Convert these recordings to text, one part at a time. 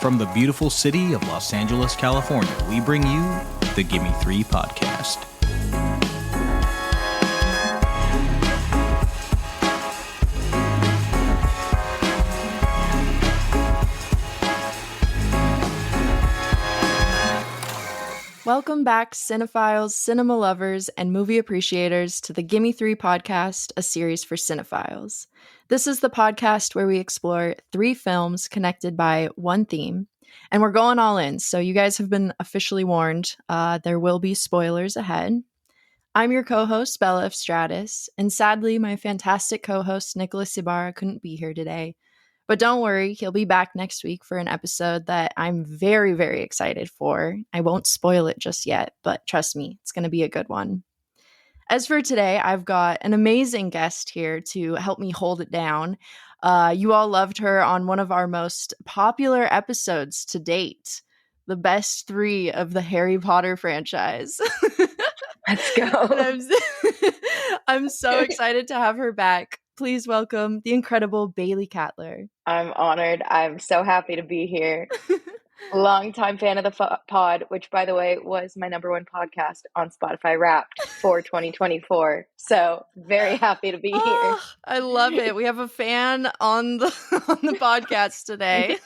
From the beautiful city of Los Angeles, California, we bring you the Gimme 3 podcast. Welcome back, cinephiles, cinema lovers, and movie appreciators to the Gimme 3 podcast, a series for cinephiles. This is the podcast where we explore 3 films connected by one theme, and we're going all in, so you guys have been officially warned. There will be spoilers ahead. I'm your co-host, Bella Efstratis, and sadly, my fantastic co-host, Nicholas Ibarra, couldn't be here today. But don't worry, he'll be back next week for an episode that I'm very, very excited for. I won't spoil it just yet, but trust me, it's going to be a good one. As for today, I've got an amazing guest here to help me hold it down. You all loved her on one of our most popular episodes to date, the best 3 of the Harry Potter franchise. Let's go. I'm so excited to have her back. Please welcome the incredible Bailey Katler. I'm honored. I'm so happy to be here. Longtime fan of the pod, which, by the way, was my #1 podcast on Spotify Wrapped for 2024. So very happy to be here. I love it. We have a fan on the podcast today.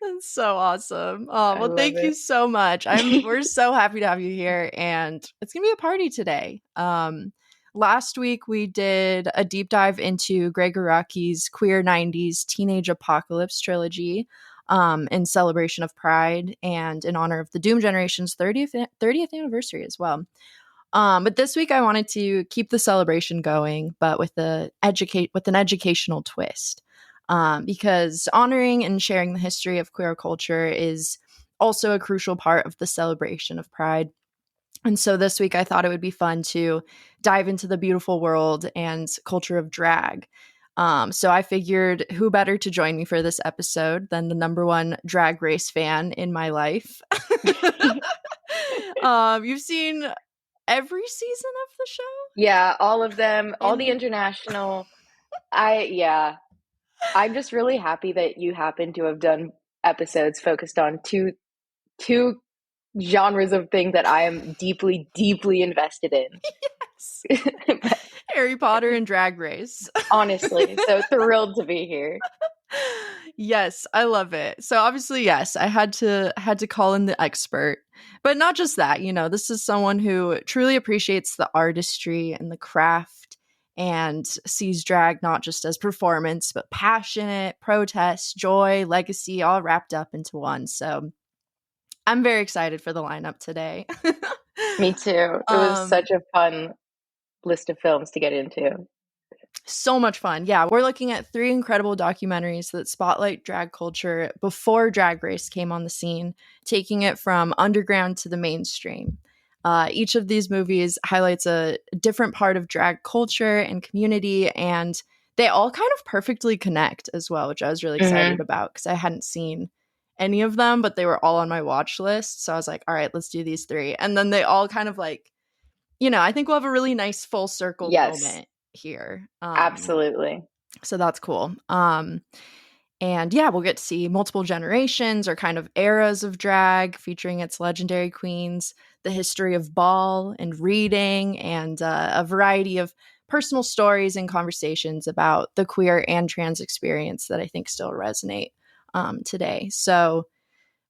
That's so awesome. Oh, well, thank you so much. We're so happy to have you here, and it's gonna be a party today. Last week, we did a deep dive into Greg Araki's Queer 90s Teenage Apocalypse trilogy in celebration of Pride and in honor of the Doom Generation's 30th anniversary as well. But this week, I wanted to keep the celebration going, but with an educational twist. Because honoring and sharing the history of queer culture is also a crucial part of the celebration of Pride. And so this week, I thought it would be fun to dive into the beautiful world and culture of drag. So I figured who better to join me for this episode than the #1 Drag Race fan in my life. You've seen every season of the show? Yeah, all of them, all the international. I'm just really happy that you happen to have done episodes focused on two genres of things that I am deeply, deeply invested in. Yes. Harry Potter and Drag Race. Honestly, so thrilled to be here. Yes, I love it. So obviously, yes, I had to call in the expert. But not just that, this is someone who truly appreciates the artistry and the craft and sees drag not just as performance, but passionate, protest, joy, legacy, all wrapped up into one. So I'm very excited for the lineup today. Me too. It was such a fun list of films to get into. So much fun. Yeah, we're looking at 3 incredible documentaries that spotlight drag culture before Drag Race came on the scene, taking it from underground to the mainstream. Each of these movies highlights a different part of drag culture and community, and they all kind of perfectly connect as well, which I was really excited about because I hadn't seen any of them, but they were all on my watch list. So I was like, all right, let's do these 3. And then they all kind of like, I think we'll have a really nice full circle moment here. Absolutely. So that's cool. And yeah, we'll get to see multiple generations or kind of eras of drag featuring its legendary queens, the history of ball and reading, and a variety of personal stories and conversations about the queer and trans experience that I think still resonate today. So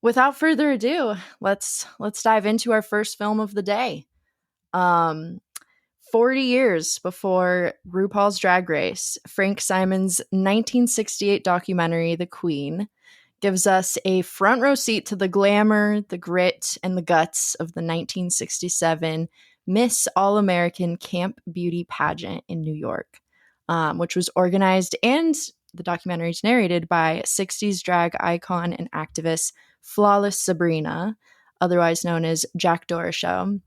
without further ado, let's dive into our first film of the day. 40 years before RuPaul's Drag Race, Frank Simon's 1968 documentary, The Queen, gives us a front row seat to the glamour, the grit, and the guts of the 1967 Miss All-American Camp Beauty pageant in New York, which was organized and the documentary is narrated by 60s drag icon and activist Flawless Sabrina, otherwise known as Jack Dorishow.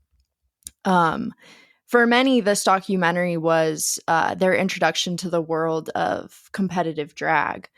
For many, this documentary was their introduction to the world of competitive drag.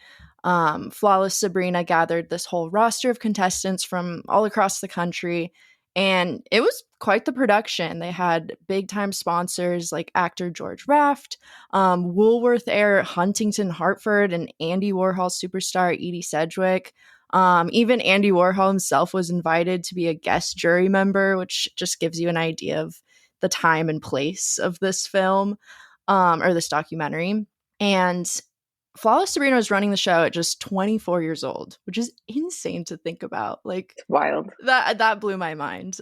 Flawless Sabrina gathered this whole roster of contestants from all across the country And it was quite the production. They had big time sponsors like actor George Raft, Woolworth heir Huntington Hartford, and Andy Warhol superstar Edie Sedgwick. Even Andy Warhol himself was invited to be a guest jury member, which just gives you an idea of the time and place of this film, or this documentary. And Flawless Sabrina was running the show at just 24 years old, which is insane to think about. Like, It's wild. That blew my mind.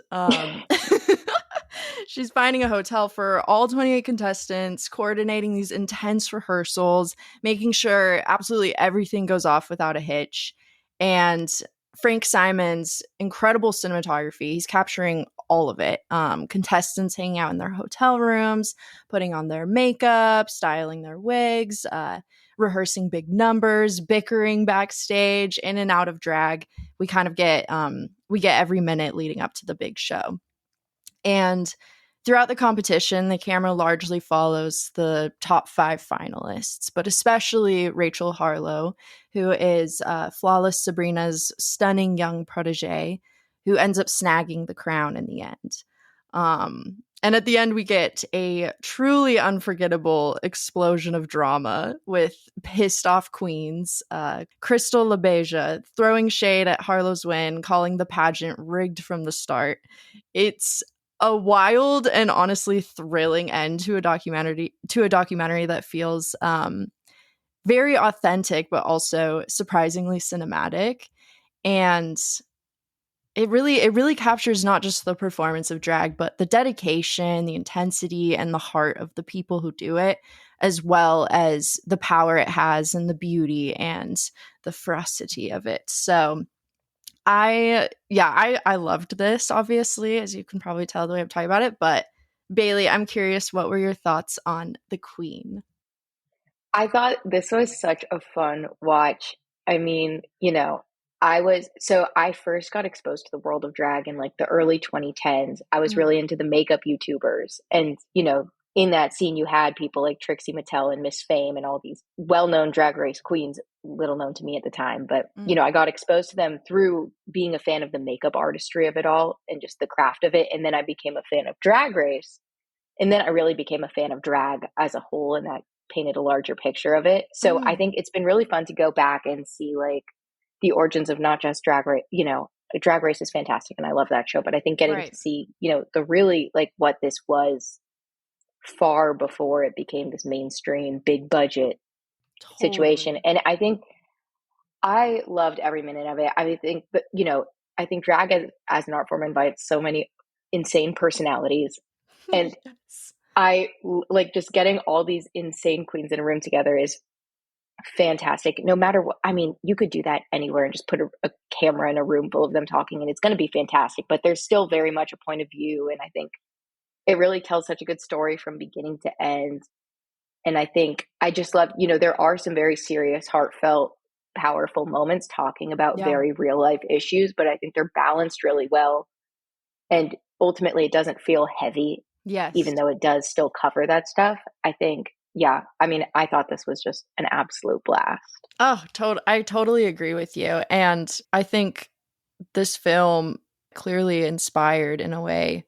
She's finding a hotel for all 28 contestants, coordinating these intense rehearsals, making sure absolutely everything goes off without a hitch. And Frank Simon's incredible cinematography, he's capturing all of it. Contestants hanging out in their hotel rooms, putting on their makeup, styling their wigs, rehearsing big numbers, bickering backstage, in and out of drag. We kind of get every minute leading up to the big show. And throughout the competition, the camera largely follows the top 5 finalists, but especially Rachel Harlow, who is Flawless Sabrina's stunning young protege, who ends up snagging the crown in the end. And at the end, we get a truly unforgettable explosion of drama with pissed off queens, Crystal LaBeija throwing shade at Harlow's win, calling the pageant rigged from the start. It's a wild and honestly thrilling end to a documentary that feels very authentic, but also surprisingly cinematic. And it really captures not just the performance of drag, but the dedication, the intensity, and the heart of the people who do it, as well as the power it has and the beauty and the ferocity of it. So I loved this, obviously, as you can probably tell the way I'm talking about it. But Bailey, I'm curious, what were your thoughts on the Queen? I thought this was such a fun watch. I mean, I first got exposed to the world of drag in like the early 2010s. I was really into the makeup YouTubers. And, in that scene, you had people like Trixie Mattel and Miss Fame and all these well-known drag race queens, little known to me at the time. But, I got exposed to them through being a fan of the makeup artistry of it all and just the craft of it. And then I became a fan of Drag Race. And then I really became a fan of drag as a whole, and that painted a larger picture of it. So I think it's been really fun to go back and see like the origins of not just Drag Race. Drag Race is fantastic and I love that show, but I think getting to see, the really like what this was far before it became this mainstream big budget situation. And I think I loved every minute of it. I think that, I think drag as an art form invites so many insane personalities. And yes. I like just getting all these insane queens in a room together is fantastic. No matter what, I mean, you could do that anywhere and just put a camera in a room full of them talking and it's going to be fantastic, but there's still very much a point of view. And I think it really tells such a good story from beginning to end. And I think I just love, there are some very serious, heartfelt, powerful moments talking about very real life issues, but I think they're balanced really well. And ultimately it doesn't feel heavy. Yes. Even though it does still cover that stuff. I think, I thought this was just an absolute blast. Oh, I totally agree with you. And I think this film clearly inspired in a way,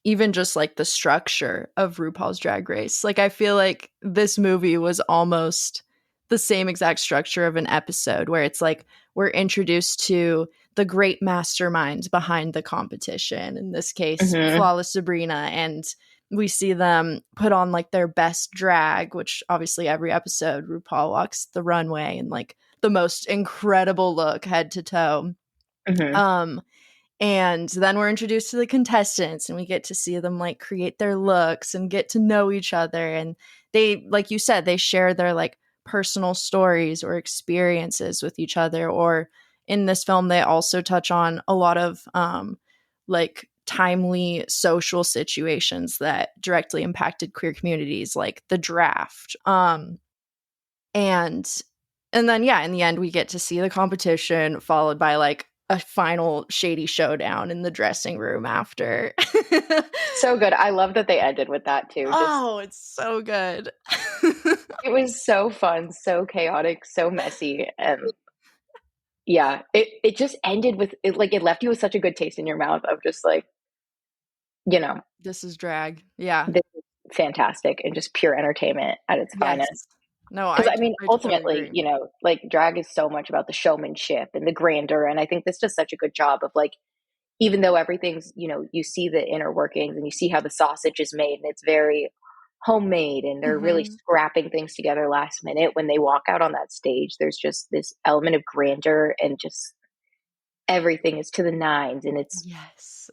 even just like the structure of RuPaul's Drag Race. Like, I feel like this movie was almost the same exact structure of an episode where it's like we're introduced to the great masterminds behind the competition, in this case, Flawless Sabrina, and we see them put on like their best drag, which obviously every episode RuPaul walks the runway in like the most incredible look head to toe. And then we're introduced to the contestants and we get to see them like create their looks and get to know each other. And they, like you said, they share their like personal stories or experiences with each other. Or in this film, they also touch on a lot of like timely social situations that directly impacted queer communities, like the draft. And then, in the end, we get to see the competition followed by like a final shady showdown in the dressing room after. So good. I love that they ended with that too. It's so good. It was so fun, so chaotic, so messy. And it just ended with it, like it left you with such a good taste in your mouth of just like, you know, This is drag. Yeah. this is fantastic and just pure entertainment at its finest. Yes. No, Because I mean, I totally ultimately, agree. like drag is so much about the showmanship and the grandeur. And I think this does such a good job of like, even though everything's, you see the inner workings and you see how the sausage is made and it's very homemade and they're really Mm-hmm. scrapping things together last minute. When they walk out on that stage, there's just this element of grandeur and just everything is to the nines. And Yes.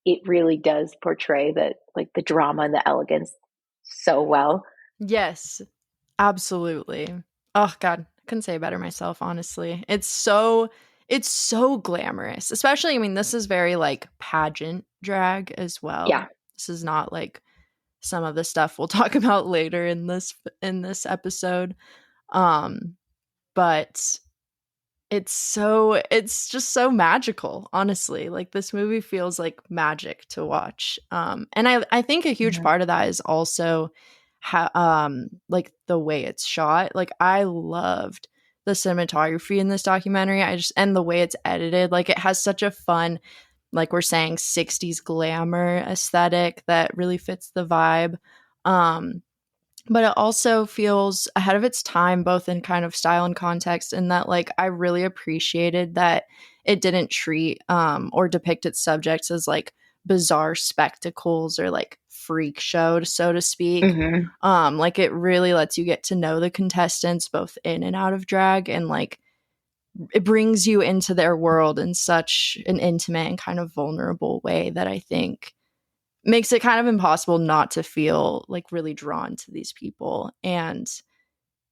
it really does portray that like the drama and the elegance so well. Yes. Absolutely. Oh God, I couldn't say it better myself, honestly. It's so glamorous. Especially, I mean, this is very like pageant drag as well. Yeah. This is not like some of the stuff we'll talk about later in this episode. But it's just so magical, honestly. Like this movie feels like magic to watch. And I think a huge Mhm. part of that is also like the way it's shot. Like I loved the cinematography in this documentary. And the way it's edited, like it has such a fun, like we're saying, 60s glamour aesthetic that really fits the vibe. But it also feels ahead of its time, both in kind of style and context, and that like I really appreciated that it didn't treat or depict its subjects as like bizarre spectacles or like freak show, so to speak. Mhm. Like it really lets you get to know the contestants both in and out of drag, and like it brings you into their world in such an intimate and kind of vulnerable way that I think makes it kind of impossible not to feel like really drawn to these people. And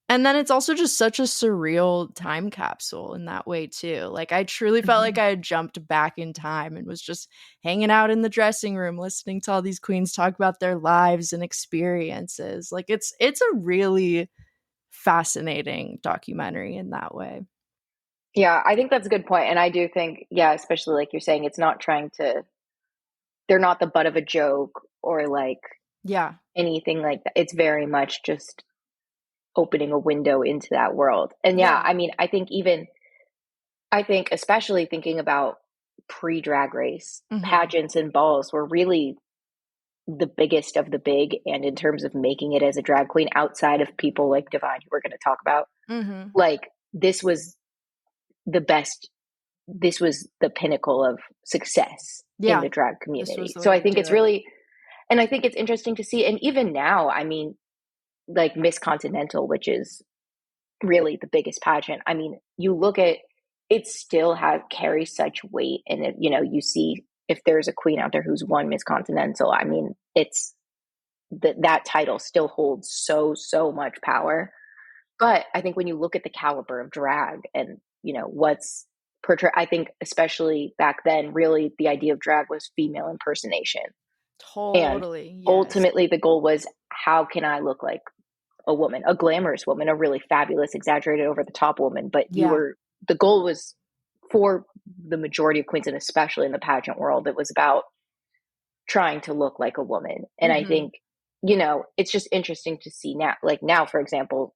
then it's also just such a surreal time capsule in that way too. Like I truly felt like Mhm. I had jumped back in time and was just hanging out in the dressing room listening to all these queens talk about their lives and experiences. Like it's a really fascinating documentary in that way. Yeah, I think that's a good point. And I do think, yeah, especially like you're saying, they're not the butt of a joke or like Yeah. anything like that. It's very much just opening a window into that world. And yeah, Yeah. I mean, I think especially thinking about pre drag race, Mhm. pageants and balls were really the biggest of the big. And in terms of making it as a drag queen outside of people like Divine, who we're going to talk about, Mhm. like this was the best, this was the pinnacle of success in Yeah. the drag This was community. the So way I to think do it's it. really, and I think it's interesting to see. And even now, I mean, like Miss Continental, which is really the biggest pageant. I mean, you look at it still has carries such weight, and you see if there's a queen out there who's won Miss Continental. I mean, it's that title still holds so much power. But I think when you look at the caliber of drag and what's portrayed, I think especially back then, really the idea of drag was female impersonation, and Totally. Yes. ultimately the goal was how can I look like a woman, a glamorous woman, a really fabulous, exaggerated, over the top woman. But Yeah. the goal was for the majority of queens, and especially in the pageant world, it was about trying to look like a woman. And I Mhm. think, it's just interesting to see now, like now, for example,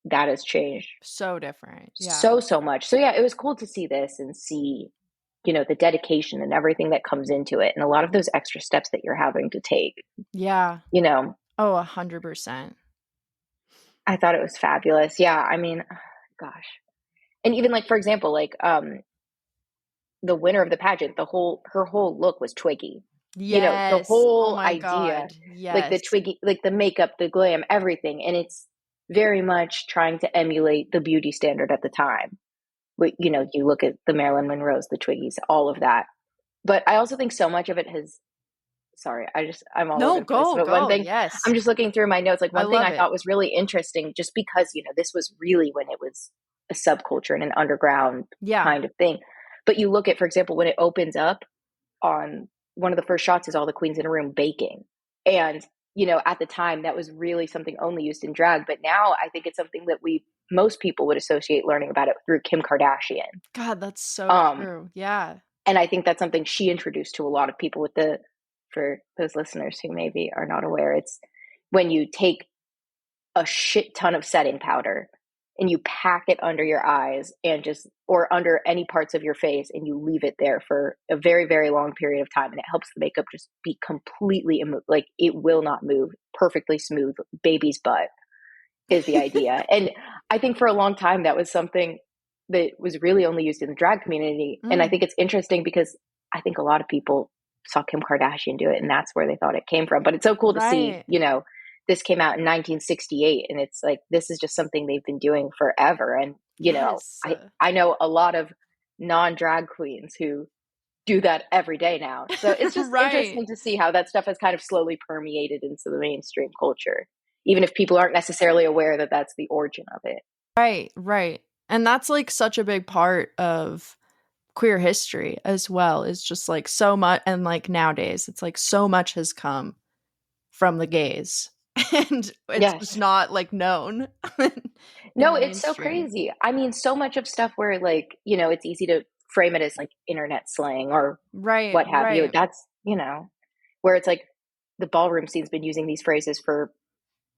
that has changed So different. Yeah. so much. So yeah, it was cool to see this and see, the dedication and everything that comes into it. And a lot of those extra steps that you're having to take, Yeah. you know, Oh, 100%. I thought it was fabulous. Yeah. I mean, gosh. And even like, for example, like, the winner of the pageant, her whole look was Twiggy. The Yes. Oh whole my idea, god. like the Yes. Twiggy, like the makeup, the glam, everything, and it's very much trying to emulate the beauty standard at the time. But you look at the Marilyn Monroes, the Twiggies, all of that. But I also think so much of it has. Sorry, I'm all over No, the place. go, But one go. thing, Yes. I'm just looking through my notes. Like I one thing love I it. thought was really interesting, just because this was really when it was a subculture and an underground Yeah. kind of thing. But you look at, for example, when it opens up on one of the first shots is all the queens in a room baking, and at the time that was really something only used in drag. But now I think it's something that most people would associate learning about it through Kim Kardashian. God, that's so Um, true. Yeah. and I think that's something she introduced to a lot of people for those listeners who maybe are not aware, it's when you take a shit ton of setting powder and you pack it under your eyes and or under any parts of your face, and you leave it there for a very, very long period of time. And it helps the makeup just be completely, like it will not move, perfectly smooth, baby's butt is the idea. And I think for a long time, that was something that was really only used in the drag community. And I think it's interesting because I think a lot of people saw Kim Kardashian do it, and that's where they thought it came from. But it's so cool to see, this came out in 1968, and it's like, this is just something they've been doing forever. And, I know a lot of non-drag queens who do that every day now. So it's just interesting to see how that stuff has kind of slowly permeated into the mainstream culture, even if people aren't necessarily aware that that's the origin of it. Right. And that's like such a big part of queer history as well. Is just like so much, and like nowadays it's like so much has come from the gays, and it's just not like known. No, it's so crazy. I mean, so much of stuff where like, it's easy to frame it as like internet slang or what have you. That's, where it's like the ballroom scene's been using these phrases for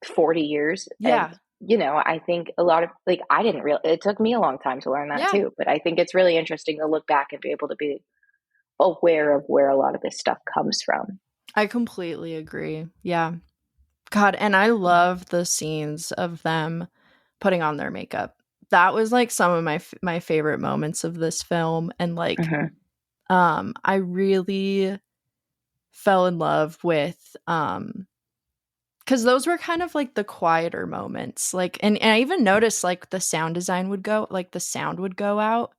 40 years. Yeah. And, I think a lot of like, it took me a long time to learn that too, but I think it's really interesting to look back and be able to be aware of where a lot of this stuff comes from. I completely agree. Yeah. God, and I love the scenes of them putting on their makeup. That was like some of my favorite moments of this film. And like, I really fell in love with, because those were kind of like the quieter moments. Like, and I even noticed like the sound design would go, like the sound would go out.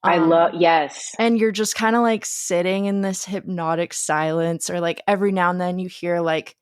Yes. And you're just kind of like sitting in this hypnotic silence, or like every now and then you hear like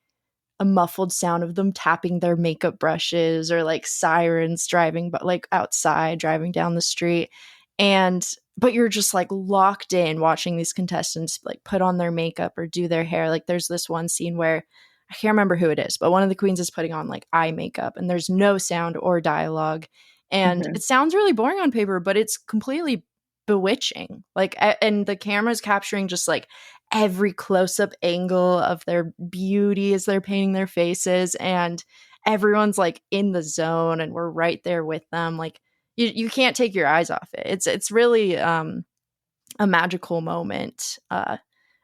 a muffled sound of them tapping their makeup brushes, or like sirens driving, but like outside driving down the street. But you're just like locked in watching these contestants like put on their makeup or do their hair. Like there's this one scene where I can't remember who it is, but one of the queens is putting on like eye makeup, and there's no sound or dialogue. And it sounds really boring on paper, but it's completely bewitching. Like, and the camera's capturing just like every close-up angle of their beauty as they're painting their faces, and everyone's like in the zone, and we're right there with them. Like you can't take your eyes off it. It's really a magical moment,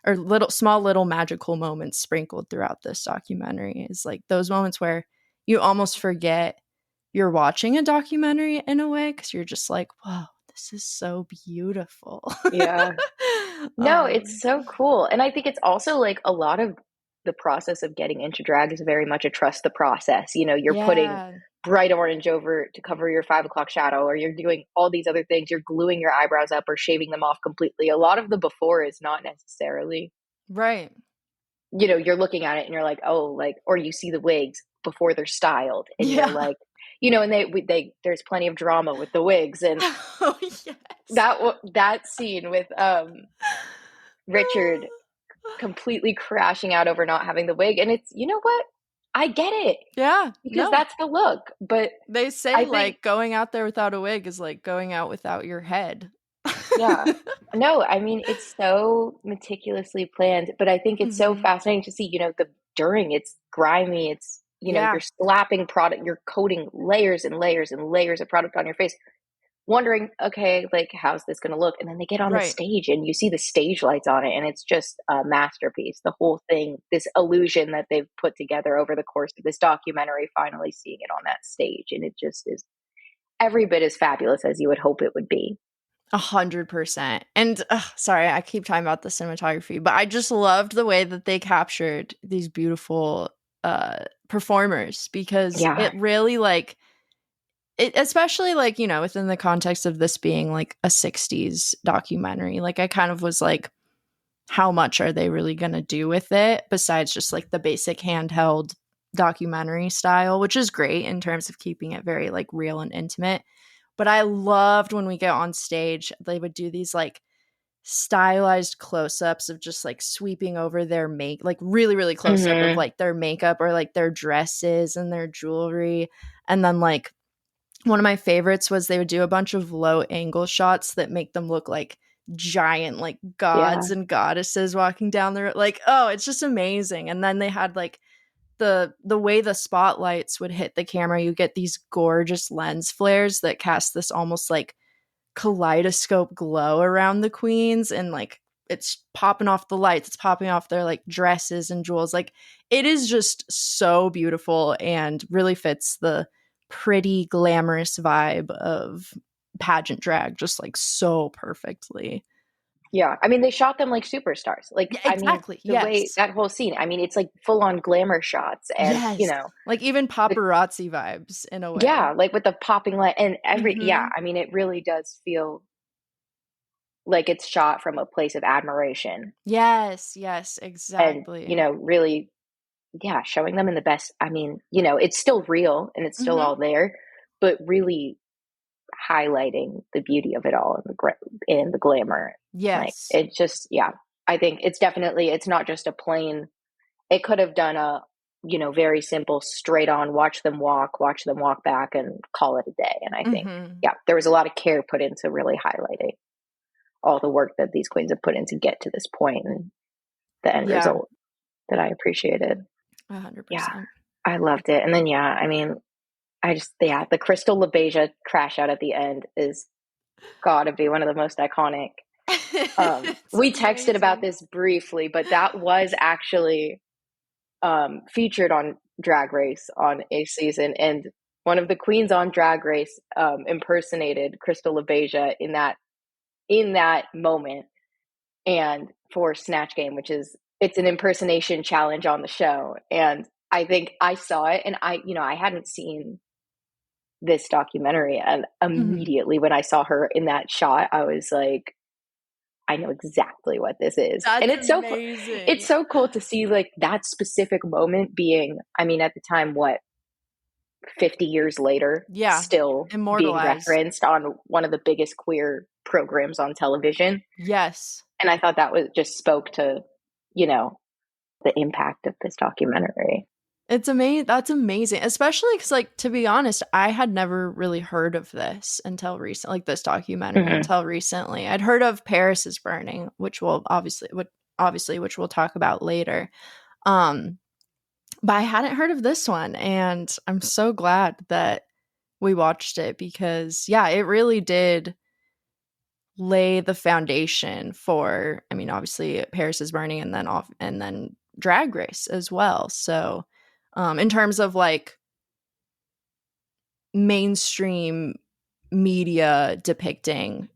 or little magical moments sprinkled throughout this documentary. Is like those moments where you almost forget you're watching a documentary in a way, because you're just like, wow, this is so beautiful. Yeah. No, it's so cool. And I think it's also like a lot of the process of getting into drag is very much a trust the process. You're putting bright orange over to cover your 5 o'clock shadow, or you're doing all these other things. You're gluing your eyebrows up or shaving them off completely. A lot of the before is not necessarily right. You're looking at it and you're like, oh, like, or you see the wigs before they're styled, and you're like, and they there's plenty of drama with the wigs, and that scene with Richard completely crashing out over not having the wig, and it's, what, I get it, because that's the look. But they say like going out there without a wig is like going out without your head. No, I mean, it's so meticulously planned, but I think it's so fascinating to see, during it's grimy, it's, you're slapping product, you're coating layers and layers and layers of product on your face, wondering, okay, like, how's this going to look? And then they get on the stage and you see the stage lights on it, and it's just a masterpiece. The whole thing, this illusion that they've put together over the course of this documentary, finally seeing it on that stage. And it just is every bit as fabulous as you would hope it would be. 100%. And sorry, I keep talking about the cinematography, but I just loved the way that they captured these beautiful performers, because it really like it, especially like, within the context of this being like a 60s documentary, like I kind of was like, how much are they really going to do with it besides just like the basic handheld documentary style, which is great in terms of keeping it very like real and intimate. But I loved when we get on stage, they would do these like stylized close-ups of just like sweeping over their like really, really close up of like their makeup or like their dresses and their jewelry. And then like one of my favorites was they would do a bunch of low angle shots that make them look like giant like gods and goddesses walking down the road. Like, oh, it's just amazing. And then they had like the way the spotlights would hit the camera, you get these gorgeous lens flares that cast this almost like kaleidoscope glow around the queens, and like it's popping off the lights, it's popping off their like dresses and jewels. Like it is just so beautiful and really fits the pretty glamorous vibe of pageant drag just like so perfectly. Yeah, I mean, they shot them like superstars. Like, Yeah, exactly. I mean, the way that whole scene, I mean, it's like full on glamour shots, and yes, you know, like even paparazzi vibes in a way. Yeah, like with the popping light and yeah, Mhm. I mean, it really does feel like it's shot from a place of admiration. Yes, And, exactly. you know, really, yeah, showing them in the best. I mean, you know, it's still real and it's still Mhm. all there, but really highlighting the beauty of it all and the glamour. Like, Yes. it just, yeah, I think it's definitely, it's not just a plain, it could have done a, you know, very simple, straight on, watch them walk back and call it a day. And I think, Mhm. yeah, there was a lot of care put into really highlighting all the work that these queens have put in to get to this point and the end result that I appreciated. 100%. Yeah, I loved it. And then, yeah, I mean, the Crystal LaBeija crash out at the end is gotta be one of the most iconic. We texted about this briefly, but that was actually featured on Drag Race on a season, and one of the queens on Drag Race impersonated Crystal LaBeija in that moment, and for Snatch Game, which is it's an impersonation challenge on the show. And I think I saw it, and I hadn't seen this documentary, and immediately when I saw her in that shot, I was like, I know exactly what this is. That's and it's amazing. it's so cool to see like that specific moment being, I mean, at the time, what, 50 years later, still being referenced on one of the biggest queer programs on television. Yes. And I thought that was just spoke to, you know, the impact of this documentary. It's amazing. That's amazing. Especially because, like, to be honest, I had never really heard of this until recently, like this documentary until recently. I'd heard of Paris is Burning, which we'll which we'll talk about later. But I hadn't heard of this one, and I'm so glad that we watched it because, yeah, it really did lay the foundation for, I mean, obviously Paris is Burning and then Drag Race as well. So, in terms of like mainstream media depicting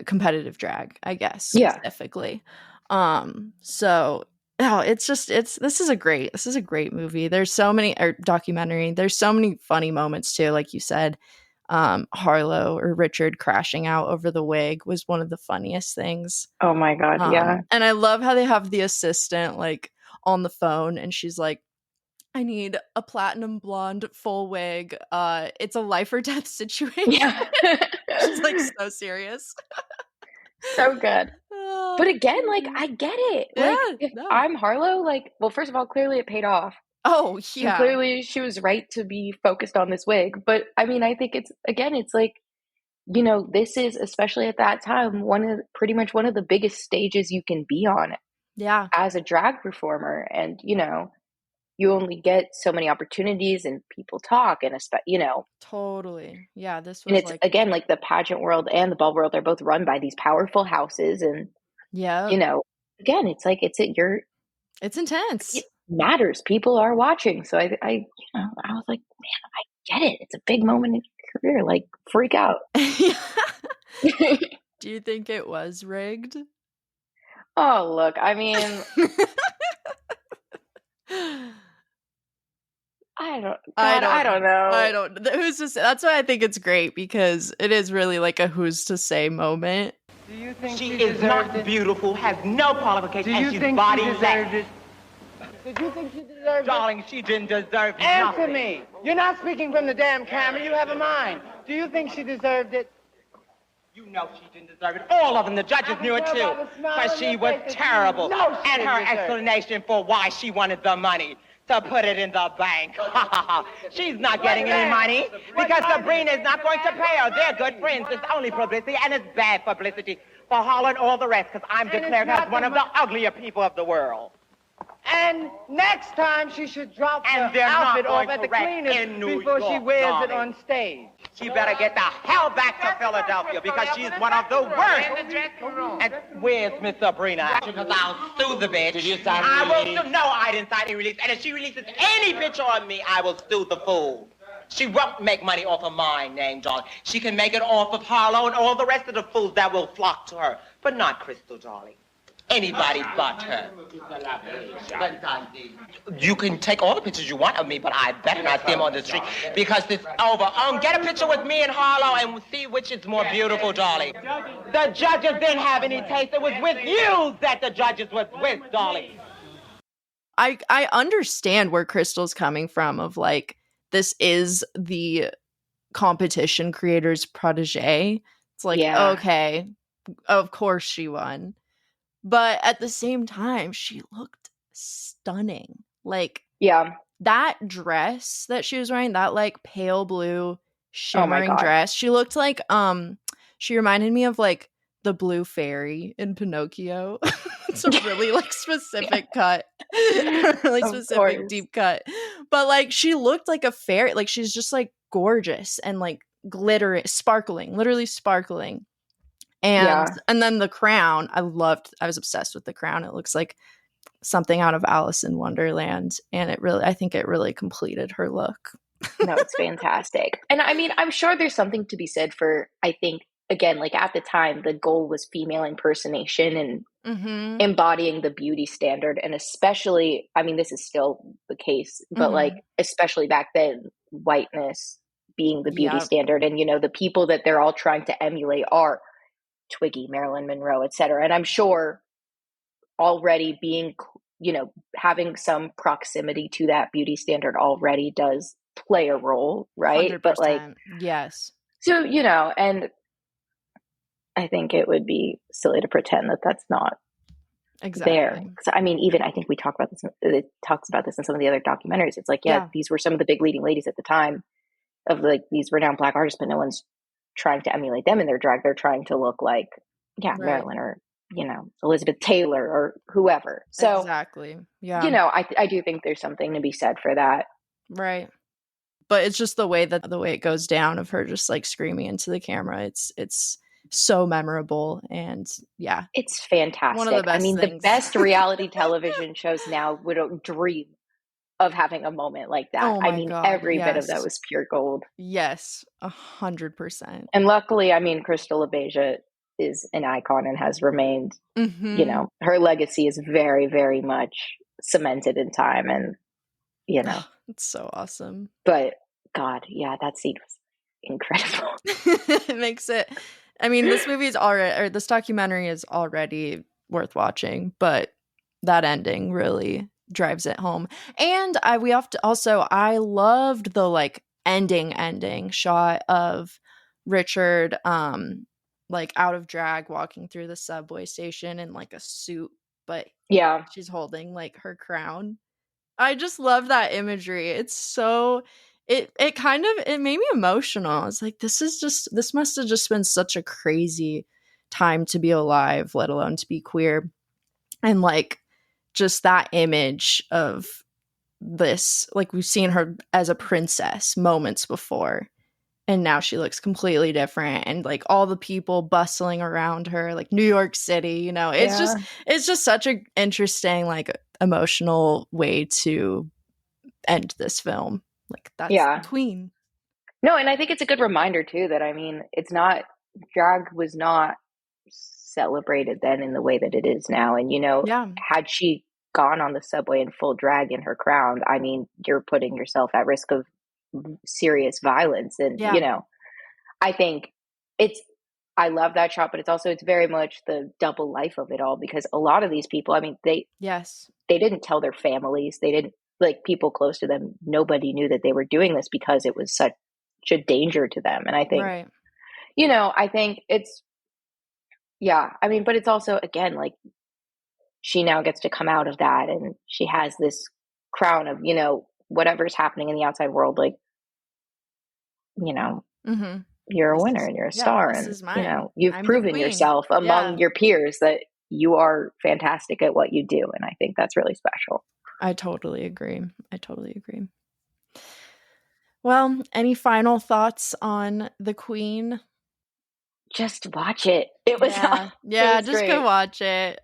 competitive drag, I guess, specifically. So this is a great movie. There's so many, or documentary, there's so many funny moments too, like you said. Harlow or Richard crashing out over the wig was one of the funniest things. Oh my god, yeah. And I love how they have the assistant like on the phone, and she's like, I need a platinum blonde full wig. It's a life or death situation. Yeah. She's like so serious. So good. But again, like, I get it. Like, if I'm Harlow, like, well, first of all, clearly it paid off. Oh, yeah. And clearly she was right to be focused on this wig. But I mean, I think it's like, you know, this is, especially at that time, pretty much one of the biggest stages you can be on. Yeah. As a drag performer. And, you know, you only get so many opportunities and people talk and, you know. Totally. Yeah, this was, and it's, like, again, like the pageant world and the ball world are both run by these powerful houses. And, you know, again, it's like, it's intense. It matters. People are watching. So I was like, man, I get it. It's a big moment in your career. Like, freak out. Do you think it was rigged? Oh, look, I mean, I don't know. Who's to say? That's why I think it's great, because it is really like a who's to say moment. Do you think she is not beautiful, has no qualifications, and she's body-less? Did you think she deserved it? Darling, she didn't deserve it. Answer me. You're not speaking from the damn camera. You have a mind. Do you think she deserved it? You know she didn't deserve it. All of them. The judges knew it too. Because she was terrible. And her explanation for why she wanted the money, to put it in the bank. She's not getting any money because Sabrina is not going to pay her. They're good friends. It's only publicity, and it's bad publicity for Harlow and all the rest, because I'm declared as one of the uglier people of the world. And next time she should drop the outfit off at the cleaners before she wears it on stage. She better get the hell back to Philadelphia because she's one of the worst. And where's Miss Sabrina? Because I'll sue the bitch. Did you sign a release? No, I didn't sign a release. And if she releases any picture on me, I will sue the fool. She won't make money off of my name, darling. She can make it off of Harlow and all the rest of the fools that will flock to her. But not Crystal, darling. Anybody but her. You can take all the pictures you want of me, but I better not see them on the street because it's over. Get a picture with me and Harlow and see which is more beautiful, darling. The judges didn't have any taste. It was with you that the judges was with, darling. I understand where Crystal's coming from of like, this is the competition creator's protege. It's like, okay, of course she won. But at the same time, she looked stunning. Like, that dress that she was wearing, that like pale blue shimmering dress, she looked like, she reminded me of like the blue fairy in Pinocchio. It's a really like specific cut, really specific deep cut. But like, she looked like a fairy. Like, she's just like gorgeous and like glittering, sparkling, literally sparkling. And then the crown, I was obsessed with the crown. It looks like something out of Alice in Wonderland. And I think it really completed her look. No, it's fantastic. And I mean, I'm sure there's something to be said for, I think, again, like at the time, the goal was female impersonation and embodying the beauty standard. And especially, I mean, this is still the case, but like, especially back then, whiteness being the beauty standard. And, you know, the people that they're all trying to emulate are Twiggy, Marilyn Monroe, etc. And I'm sure already being, you know, having some proximity to that beauty standard already does play a role, right? 100%. But like, yes. So, you know, and I think it would be silly to pretend that that's not there. So, I mean, even I think we talk about this, it talks about this in some of the other documentaries. It's like, these were some of the big leading ladies at the time of like these renowned Black artists, but no one's trying to emulate them in their drag. They're trying to look like Marilyn or, you know, Elizabeth Taylor or whoever. So exactly. Yeah. You know, I do think there's something to be said for that. Right. But it's just the way it goes down of her just like screaming into the camera. It's so memorable and it's fantastic. One of the best things. The best reality television shows now would dream of having a moment like that. Oh my God, every bit of that was pure gold. Yes, 100%. And luckily, I mean, Crystal LeBeija is an icon and has remained, you know, her legacy is very, very much cemented in time. And, you know. It's so awesome. But God, that scene was incredible. It makes it, I mean, this documentary is already worth watching, but that ending really drives it home. And I loved the like ending shot of Richard like out of drag walking through the subway station in like a suit, but she's holding like her crown. I just love that imagery. It's so it made me emotional. It's like this must have just been such a crazy time to be alive, let alone to be queer. And like just that image of this, like we've seen her as a princess moments before, and now she looks completely different, and like all the people bustling around her, like New York City, you know, it's just such an interesting, like emotional way to end this film. Like that's the queen. No, and I think it's a good reminder too that, I mean, drag was not celebrated then in the way that it is now. And, you know, had she gone on the subway in full drag in her crown, I mean, you're putting yourself at risk of serious violence. And, you know, I think I love that shot, but it's very much the double life of it all, because a lot of these people, I mean, they didn't tell their families. They didn't, like, people close to them. Nobody knew that they were doing this because it was such a danger to them. And I think, you know, I think it's, I mean, but it's also, again, like, she now gets to come out of that, and she has this crown of, you know, whatever's happening in the outside world, like, you know, you're a winner and you're a star, and, you know, you've proven yourself among your peers that you are fantastic at what you do. And I think that's really special. I totally agree. Well, any final thoughts on The Queen? Just watch it. It was just great. go watch it.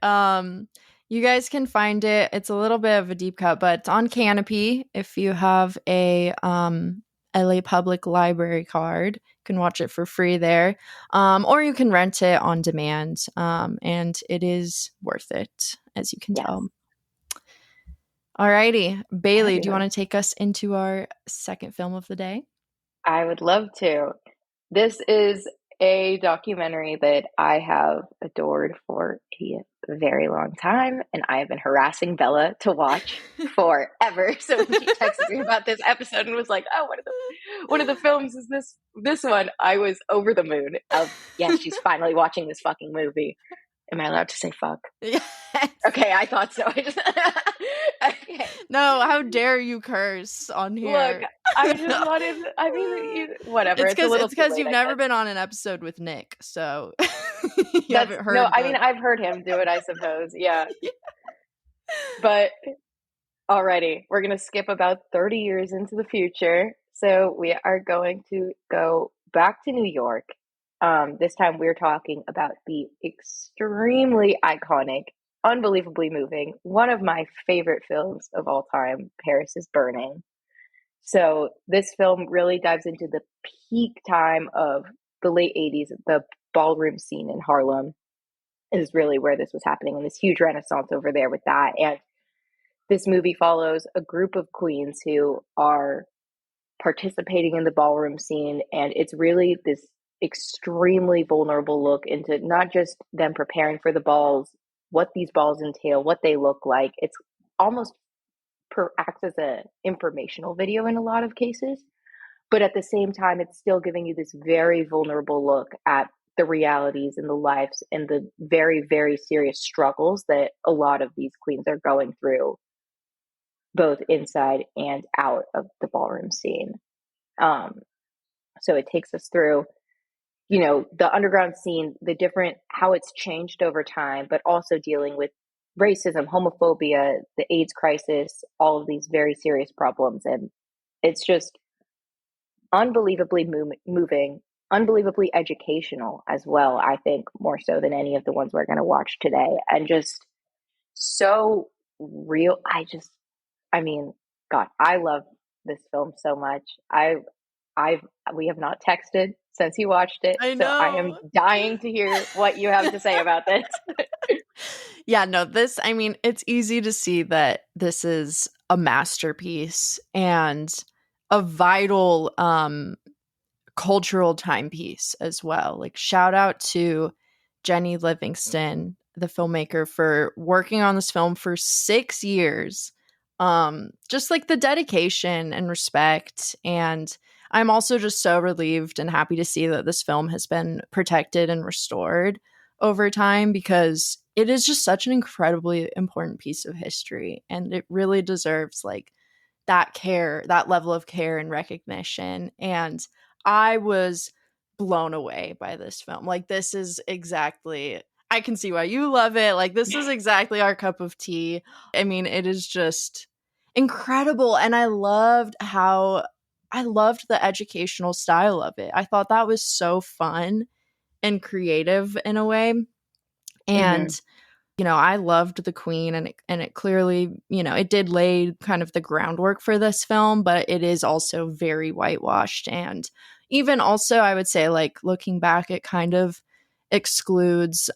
You guys can find it. It's a little bit of a deep cut, but it's on Canopy. If you have a LA Public Library card, you can watch it for free there. Or you can rent it on demand. And it is worth it, as you can tell. Alrighty. Bailey, do you want to take us into our second film of the day? I would love to. This is a documentary that I have adored for a very long time, and I have been harassing Bella to watch forever. So when she texted me about this episode and was like, "Oh, one of the films is this one," I was over the moon. Yes, she's finally watching this fucking movie. Am I allowed to say fuck? Yes. Okay, I thought so. Okay. No, how dare you curse on here? Look, I just wanted. I mean, whatever. It's because you've never been on an episode with Nick, so you haven't heard. No, I mean, I've heard him do it, I suppose. Yeah. But already, we're gonna skip about 30 years into the future. So we are going to go back to New York. This time, we're talking about the extremely iconic, unbelievably moving, one of my favorite films of all time, Paris is Burning. So this film really dives into the peak time of the late 80s. The ballroom scene in Harlem is really where this was happening, and this huge renaissance over there with that. And this movie follows a group of queens who are participating in the ballroom scene, and it's really this extremely vulnerable look into not just them preparing for the balls, what these balls entail, what they look like. It's almost acts as an informational video in a lot of cases, but at the same time, it's still giving you this very vulnerable look at the realities and the lives and the very, very serious struggles that a lot of these queens are going through, both inside and out of the ballroom scene. So it takes us through, the underground scene, how it's changed over time, but also dealing with racism, homophobia, the AIDS crisis, all of these very serious problems. And it's just unbelievably moving, unbelievably educational as well, I think, more so than any of the ones we're going to watch today. And just so real. God, I love this film so much. We have not texted since you watched it. I know. So I am dying to hear what you have to say about this. Yeah, no, it's easy to see that this is a masterpiece and a vital cultural timepiece as well. Like, shout out to Jenny Livingston, the filmmaker, for working on this film for 6 years. Just like the dedication and respect. And I'm also just so relieved and happy to see that this film has been protected and restored over time, because it is just such an incredibly important piece of history, and it really deserves that care, that level of care and recognition. And I was blown away by this film. This is exactly, I can see why you love it. This is exactly our cup of tea. I mean, it is just incredible. And I loved the educational style of it. I thought that was so fun and creative in a way. And I loved The Queen, and it clearly, it did lay kind of the groundwork for this film, but it is also very whitewashed. And even also, I would say, looking back, it kind of excludes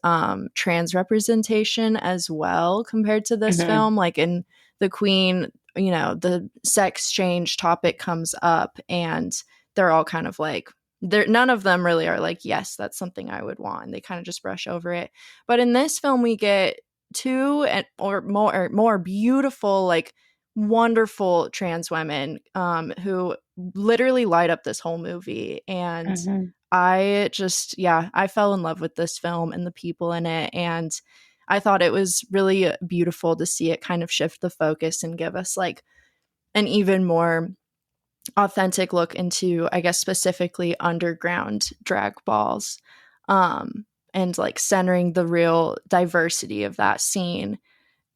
trans representation as well compared to this film. In The Queen, the sex change topic comes up, and they're all kind of none of them really are yes, that's something I would want. And they kind of just brush over it. But in this film, we get two or more beautiful, wonderful trans women who literally light up this whole movie. And I fell in love with this film and the people in it. And I thought it was really beautiful to see it kind of shift the focus and give us an even more authentic look into, I guess, specifically underground drag balls, and centering the real diversity of that scene.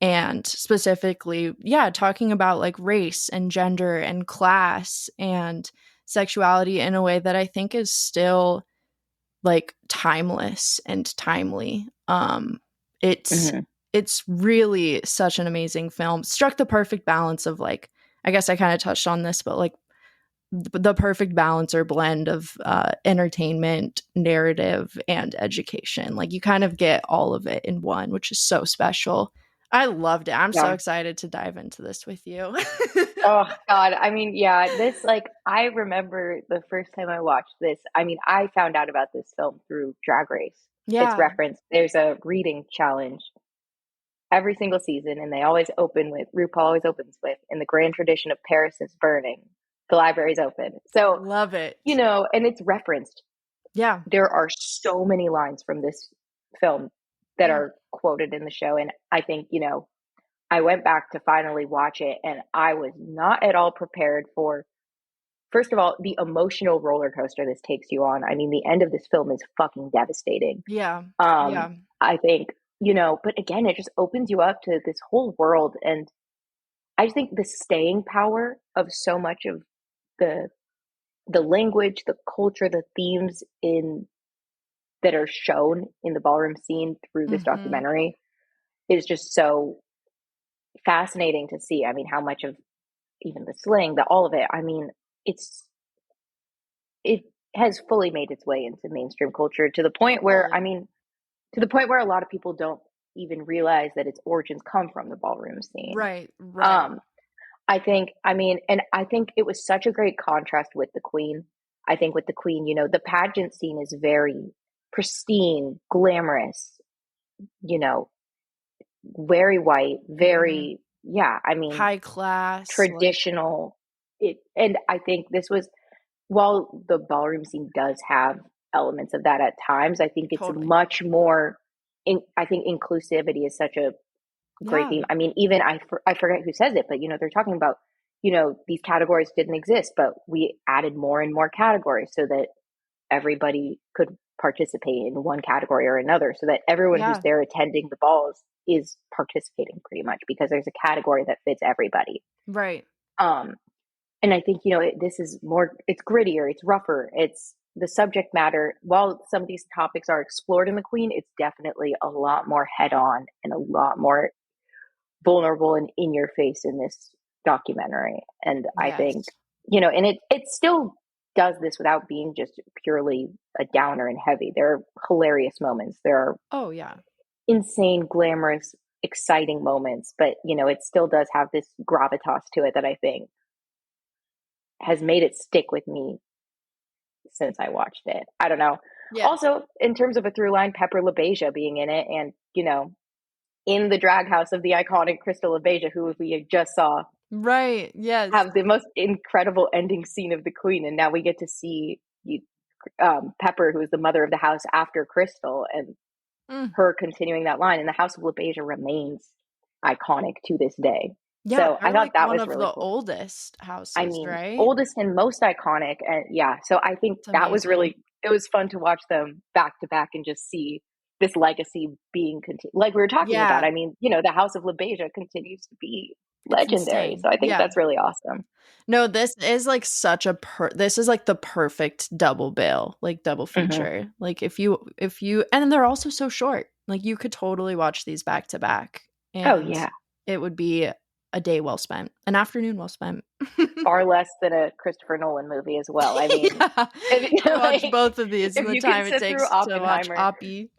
and specifically, talking about like race and gender and class and sexuality in a way that I think is still like timeless and timely. It's really such an amazing film. Struck the perfect balance of like, I guess I kind of touched on this, but like the perfect balance or blend of entertainment, narrative, and education. Like you kind of get all of it in one, which is so special. I loved it. I'm so excited to dive into this with you. Oh God. I mean, yeah, this, like, I remember the first time I watched this, I mean, I found out about this film through Drag Race. It's referenced. There's a reading challenge every single season, and they always open with, RuPaul always opens with, in the grand tradition of Paris is burning, the library's open. So love it. You know, and it's referenced. Yeah. There are so many lines from this film that are quoted in the show. And I think, you know, I went back to finally watch it, and I was not at all prepared for, first of all, the emotional roller coaster this takes you on. I mean, the end of this film is fucking devastating. Yeah. I think, you know, but again, it just opens you up to this whole world. And I just think the staying power of so much of the language, the culture, the themes that are shown in the ballroom scene through this documentary is just so fascinating to see. I mean, how much of even the slang, all of it, I mean, it has fully made its way into mainstream culture to the point where, I mean, to the point where a lot of people don't even realize that its origins come from the ballroom scene. Right. I think, I mean, and I think it was such a great contrast with the Queen. I think with the Queen, you know, the pageant scene is very pristine, glamorous, you know, very white, very, I mean, high class, traditional. And I think this was, while the ballroom scene does have elements of that at times, I think it's much more, I think inclusivity is such a great theme. I mean, even I forget who says it, but, you know, they're talking about, you know, these categories didn't exist, but we added more and more categories so that everybody could participate in one category or another, so that everyone who's there attending the balls is participating pretty much because there's a category that fits everybody. Right. And I think, you know, this is more, it's grittier, it's rougher, it's the subject matter. While some of these topics are explored in the Queen, it's definitely a lot more head on and a lot more vulnerable and in your face in this documentary. And I think, you know, and it still does this without being just purely a downer and heavy. There are hilarious moments. There are insane, glamorous, exciting moments, but, you know, it still does have this gravitas to it that I think has made it stick with me since I watched it. I don't know. Also, in terms of a through line, Pepper LaBeija being in it, and, you know, in the drag house of the iconic Crystal LaBeija, who we just saw, have the most incredible ending scene of the Queen, and now we get to see Pepper, who is the mother of the house after Crystal, and her continuing that line. And the House of LaBeija remains iconic to this day. So I thought that was really one of the cool. oldest houses, I mean, right? oldest and most iconic, and so I think that was really, it was fun to watch them back to back and just see this legacy being continued. Like we were talking about, I mean, you know, the House of LaBeija continues to be legendary. So I think that's really awesome. No, this is like such a this is like the perfect double bill, like double feature. Like if you and they're also so short. Like you could totally watch these back to back. And it would be a day well spent, an afternoon well spent. Far less than a Christopher Nolan movie as well. I mean, if you watch both of these in the time it takes to watch Oppie.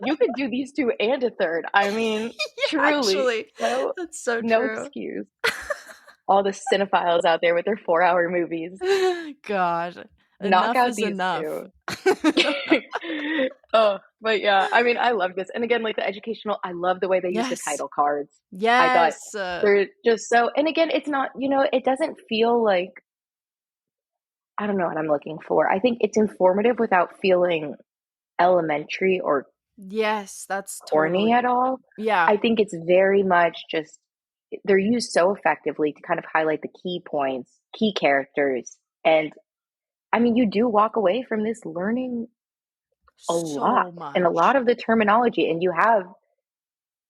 You could do these two and a third. I mean, truly. Actually, that's so true. No excuse. All the cinephiles out there with their 4-hour movies. God. Knock out is these enough. Two. Oh, but yeah, I mean, I love this. And again, like the educational, I love the way they use the title cards. I thought they're just so, and again, it's not, you know, it doesn't feel like, I don't know what I'm looking for. I think it's informative without feeling elementary or that's corny at all. I think it's very much just, they're used so effectively to kind of highlight the key points, key characters. And I mean, you do walk away from this learning a lot and a lot of the terminology, and you have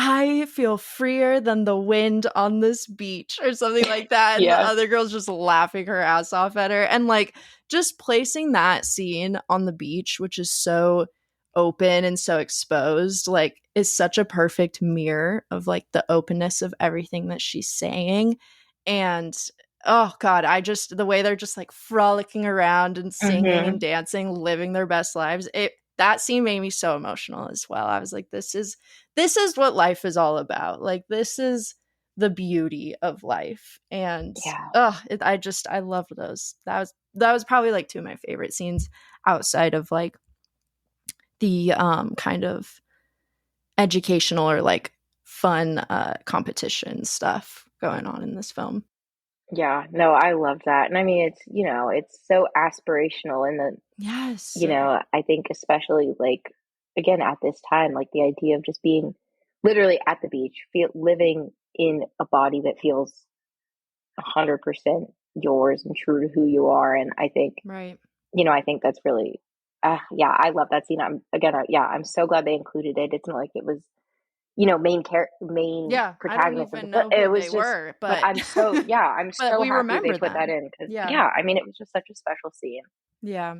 I feel freer than the wind on this beach or something like that. And the other girl's just laughing her ass off at her. And like just placing that scene on the beach, which is so open and so exposed, like is such a perfect mirror of like the openness of everything that she's saying. And oh God, the way they're just like frolicking around and singing and dancing, living their best lives. That scene made me so emotional as well. I was like, this is what life is all about. Like, this is the beauty of life. And I love those. That was probably like two of my favorite scenes outside of like the kind of educational or like fun competition stuff going on in this film. Yeah, no, I love that. And I mean, it's, it's so aspirational. And yes, I think especially like, again, at this time, like the idea of just being literally at the beach, living in a body that feels 100% yours and true to who you are. And I think, right. I think that's really, I love that scene. I'm so glad they included it. It's not like it was, main protagonist. I don't even know who they were, but I'm so but we happy remember they put that in because I mean, it was just such a special scene. Yeah.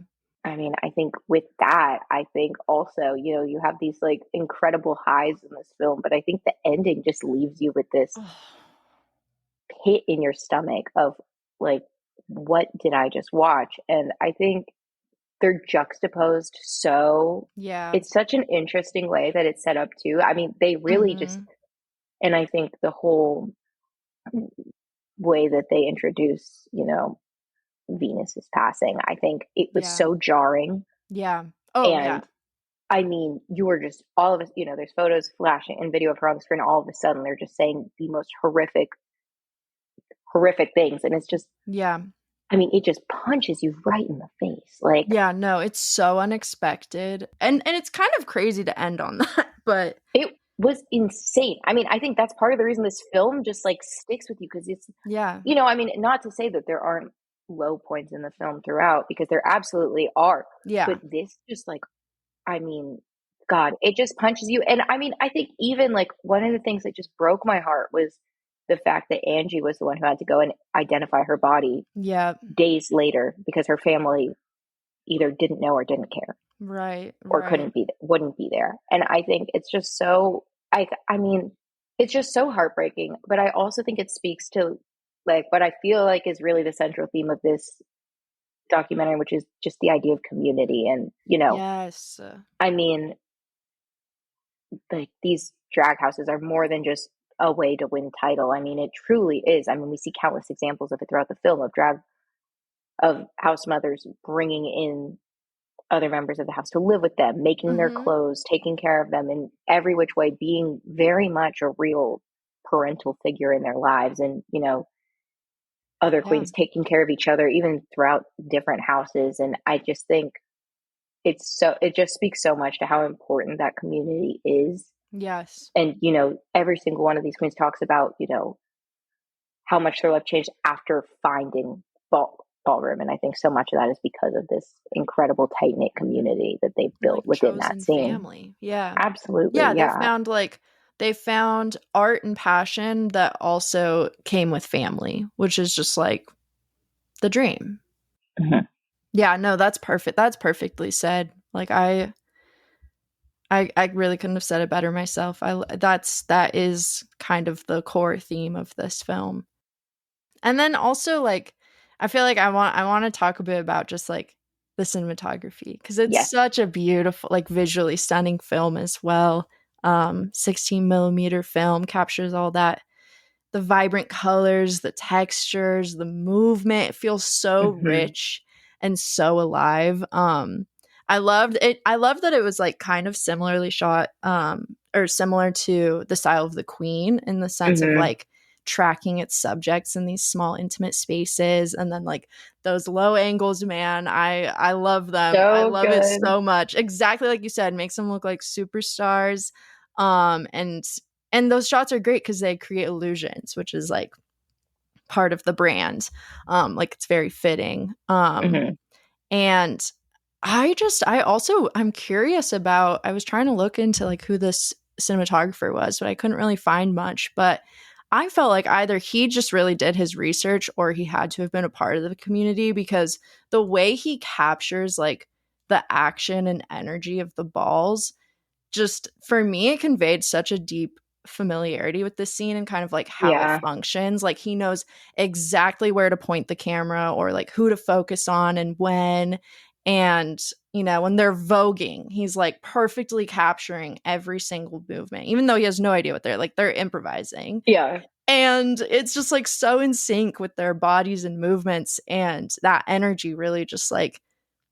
I mean, I think with that, I think also, you have these like incredible highs in this film, but I think the ending just leaves you with this pit in your stomach of like, what did I just watch? And I think they're juxtaposed it's such an interesting way that it's set up too. I mean, they really just, and I think the whole way that they introduce, Venus's passing, I think it was so jarring. Yeah. I mean, you were just, all of us, there's photos flashing and video of her on the screen. All of a sudden they're just saying the most horrific things. And it's just, I mean, it just punches you right in the face. Like, yeah, no, it's so unexpected. And it's kind of crazy to end on that, but it was insane. I mean, I think that's part of the reason this film just like sticks with you. Cause it's, I mean, not to say that there aren't low points in the film throughout, because there absolutely are. Yeah. But this just like, I mean, God, it just punches you. And I mean, I think even like one of the things that just broke my heart was the fact that Angie was the one who had to go and identify her body days later because her family either didn't know or didn't care. Right. Or wouldn't be there. And I think it's just so, I mean, it's just so heartbreaking, but I also think it speaks to like what I feel like is really the central theme of this documentary, which is just the idea of community. And, yes, I mean, like these drag houses are more than just a way to win title. I mean, it truly is. I mean, we see countless examples of it throughout the film of house mothers bringing in other members of the house to live with them, making their clothes, taking care of them in every which way, being very much a real parental figure in their lives. And, other queens taking care of each other, even throughout different houses. And I just think it just speaks so much to how important that community is. Yes. And, every single one of these queens talks about, how much their life changed after finding ballroom. And I think so much of that is because of this incredible tight-knit community that they've built within that scene. Family. Yeah. Absolutely. Yeah. They found art and passion that also came with family, which is just like the dream. Yeah, no, that's perfect. That's perfectly said. Like I really couldn't have said it better myself. That is kind of the core theme of this film. And then also like I feel like I want to talk a bit about just like the cinematography, because it's such a beautiful, like visually stunning film as well. 16 millimeter film captures all that, the vibrant colors, the textures, the movement. It feels so rich and so alive. I loved it. I love that it was like kind of similarly shot, or similar to The Style of the Queen, in the sense of like tracking its subjects in these small intimate spaces, and then like those low angles, man, I love them. I love it so much. Exactly like you said, makes them look like superstars. And those shots are great because they create illusions, which is like part of the brand. Like it's very fitting. And I'm curious about, I was trying to look into like who this cinematographer was, but I couldn't really find much. But I felt like either he just really did his research or he had to have been a part of the community, because the way he captures like the action and energy of the balls, just for me, it conveyed such a deep familiarity with the scene and kind of like how it functions. Like he knows exactly where to point the camera or like who to focus on and when. And, you know, when they're voguing, he's like perfectly capturing every single movement, even though he has no idea what they're improvising. Yeah. And it's just like so in sync with their bodies and movements. And that energy really just like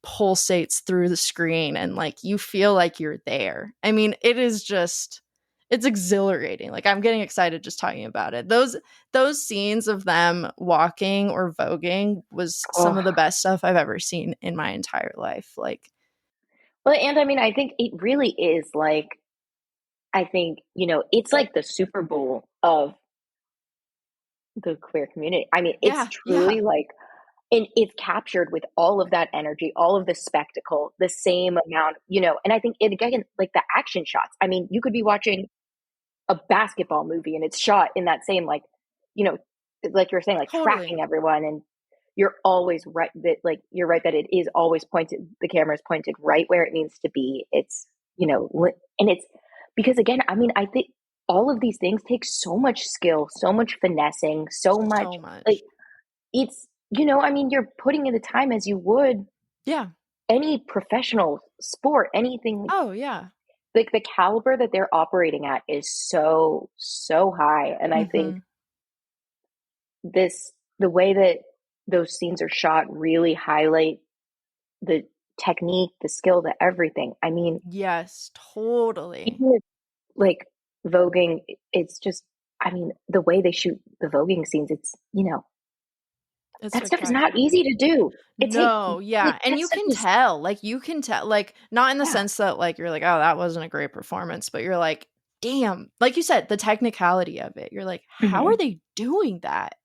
pulsates through the screen and like you feel like you're there. I mean, it's exhilarating. Like I'm getting excited just talking about it. Those scenes of them walking or voguing was some of the best stuff I've ever seen in my entire life. Like, well, and I mean, I think it really is like, I think, you know, it's like the Super Bowl of the queer community. I mean, it's truly like, and it's captured with all of that energy, all of the spectacle, the same amount, you know. And I think it, again, like the action shots. I mean, you could be watching a basketball movie and it's shot in that same, like, you know, like you're saying, like tracking everyone, and you're always right that, like, you're right that it is always pointed, the camera is pointed right where it needs to be. It's, you know, and it's because, again, I mean, I think all of these things take so much skill, so much finessing, so much. Like, it's, you know, I mean, you're putting in the time as you would any professional sport, anything. Oh yeah. Like the caliber that they're operating at is so high. And I think the way that those scenes are shot really highlight the technique, the skill, the everything. I mean, yes, totally. Even with, like, voguing, it's just, I mean, the way they shoot the voguing scenes, it's, you know, that stuff is not easy to do. And you can tell, like, not in the sense that, like, you're like, oh, that wasn't a great performance, but you're like, damn, like you said, the technicality of it. You're like, how are they doing that?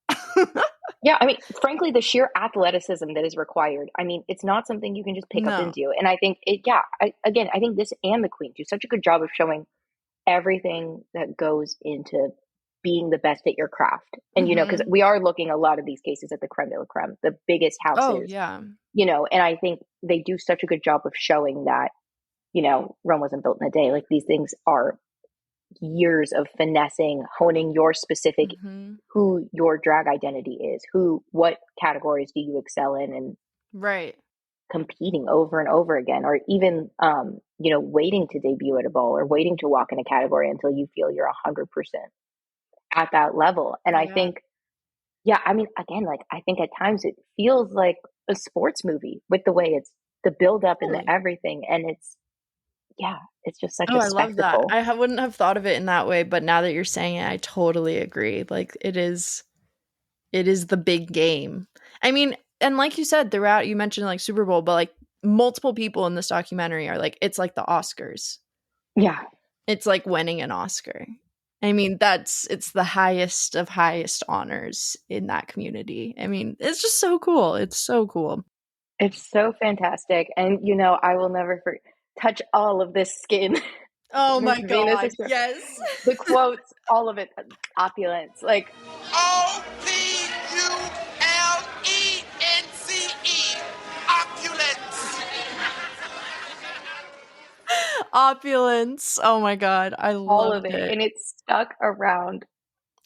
Yeah, I mean, frankly, the sheer athleticism that is required, I mean, it's not something you can just pick up and do. And I think I think this and the Queen do such a good job of showing everything that goes into being the best at your craft. And, you know, because we are looking a lot of these cases at the creme de la creme, the biggest houses, you know, and I think they do such a good job of showing that, you know, Rome wasn't built in a day. Like, these things are years of finessing, honing your specific, who your drag identity is, what categories do you excel in, and competing over and over again, or even, you know, waiting to debut at a ball or waiting to walk in a category until you feel you're 100% at that level. And I think, I mean, again, like, I think at times it feels like a sports movie with the way it's the build up and the everything. And it's just such a spectacle. I love that. I wouldn't have thought of it in that way, but now that you're saying it, I totally agree. Like, it is the big game. I mean, and like you said, throughout, you mentioned like Super Bowl, but like multiple people in this documentary are like, it's like the Oscars. Yeah. It's like winning an Oscar. I mean, it's the highest of highest honors in that community. I mean, it's just so cool. It's so cool. It's so fantastic. And, you know, I will never touch all of this skin. Oh my God, yes. The quotes, all of it, opulence. Like, OPULENCE, opulence. Opulence. Oh my God, I love all of it. And it's stuck around.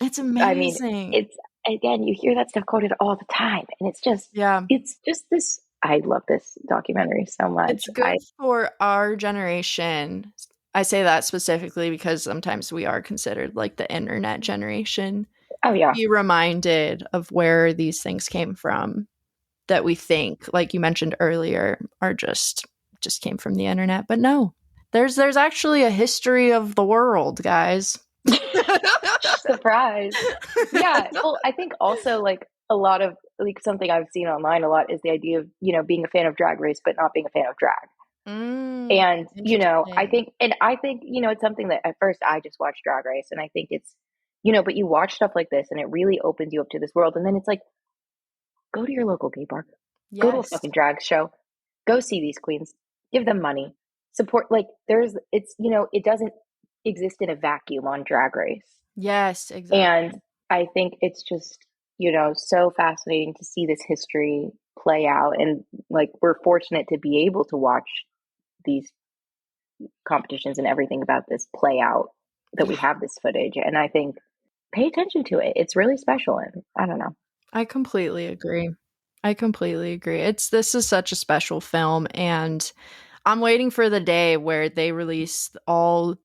It's amazing. I mean, it's, again, you hear that stuff quoted all the time, and it's just, it's just this. I love this documentary so much. It's good for our generation. I say that specifically because sometimes we are considered like the internet generation. Oh yeah. Be reminded of where these things came from that we think, like you mentioned earlier, are just came from the internet. But no, there's actually a history of the world, guys. Surprise. Yeah. Well, I think also, like, a lot of, like, something I've seen online a lot is the idea of, you know, being a fan of Drag Race, but not being a fan of drag. And, you know, I think, you know, it's something that at first I just watched Drag Race, and I think it's, you know, but you watch stuff like this and it really opens you up to this world. And then it's like, go to your local gay bar, go to a fucking drag show, go see these queens, give them money, support. Like, it's, you know, it doesn't exist in a vacuum on Drag Race. Yes, exactly. And I think it's just, so fascinating to see this history play out. And like, we're fortunate to be able to watch these competitions and everything about this play out, that we have this footage. And I think pay attention to it. It's really special. And I don't know. I completely agree. This is such a special film, and I'm waiting for the day where they release all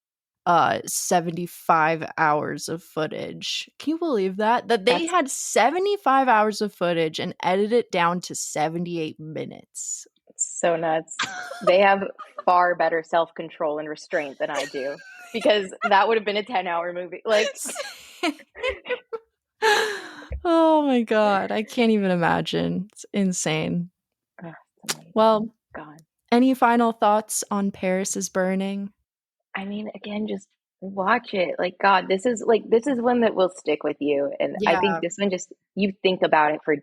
75 hours of footage. Can you believe that they had 75 hours of footage and edited it down to 78 minutes? It's so nuts. They have far better self-control and restraint than I do, because that would have been a 10-hour movie. Like, oh my God, I can't even imagine. It's insane. Well, God. Any final thoughts on Paris is Burning? I mean, again, just watch it. Like, God, this is one that will stick with you. And I think this one, just, you think about it for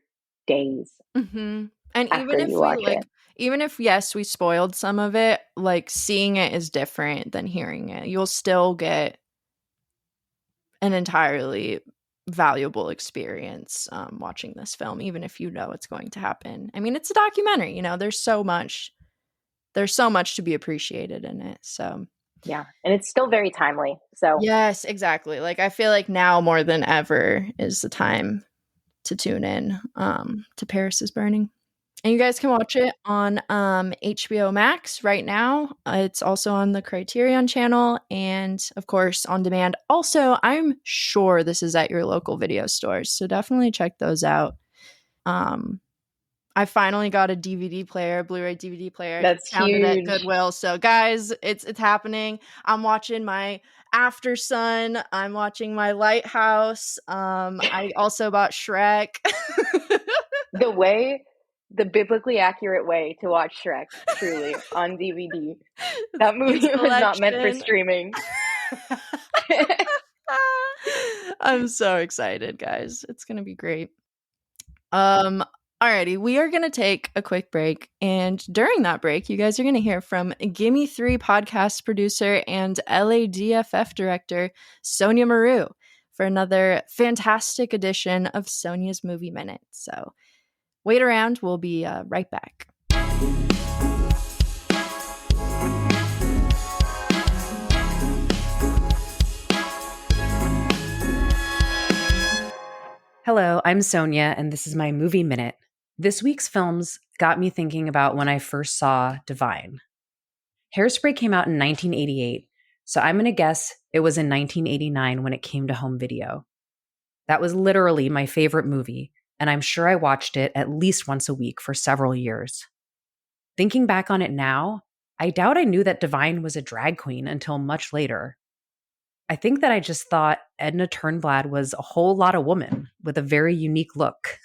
days. Mm-hmm. And even if yes, we spoiled some of it, like, seeing it is different than hearing it. You'll still get an entirely valuable experience watching this film, even if you know it's going to happen. I mean, it's a documentary, there's so much to be appreciated in it. So yeah, and it's still very timely. So yes, exactly. Like, I feel like now more than ever is the time to tune in to Paris is Burning. And you guys can watch it on HBO Max right now. It's also on the Criterion channel and, of course, on demand. Also, I'm sure this is at your local video stores, so definitely check those out. I finally got a DVD player, Blu-ray DVD player. That's huge. At Goodwill. So, guys, it's happening. I'm watching my After Sun. I'm watching my Lighthouse. I also bought Shrek. The biblically accurate way to watch Shrek, truly, on DVD. That movie was not meant for streaming. I'm so excited, guys. It's going to be great. Alrighty, we are going to take a quick break, and during that break, you guys are going to hear from Gimme 3 podcast producer and LADFF director Sonia Maru for another fantastic edition of Sonia's Movie Minute. So wait around, we'll be right back. Hello, I'm Sonia, and this is my Movie Minute. This week's films got me thinking about when I first saw Divine. Hairspray came out in 1988, so I'm going to guess it was in 1989 when it came to home video. That was literally my favorite movie, and I'm sure I watched it at least once a week for several years. Thinking back on it now, I doubt I knew that Divine was a drag queen until much later. I think that I just thought Edna Turnblad was a whole lot of woman with a very unique look.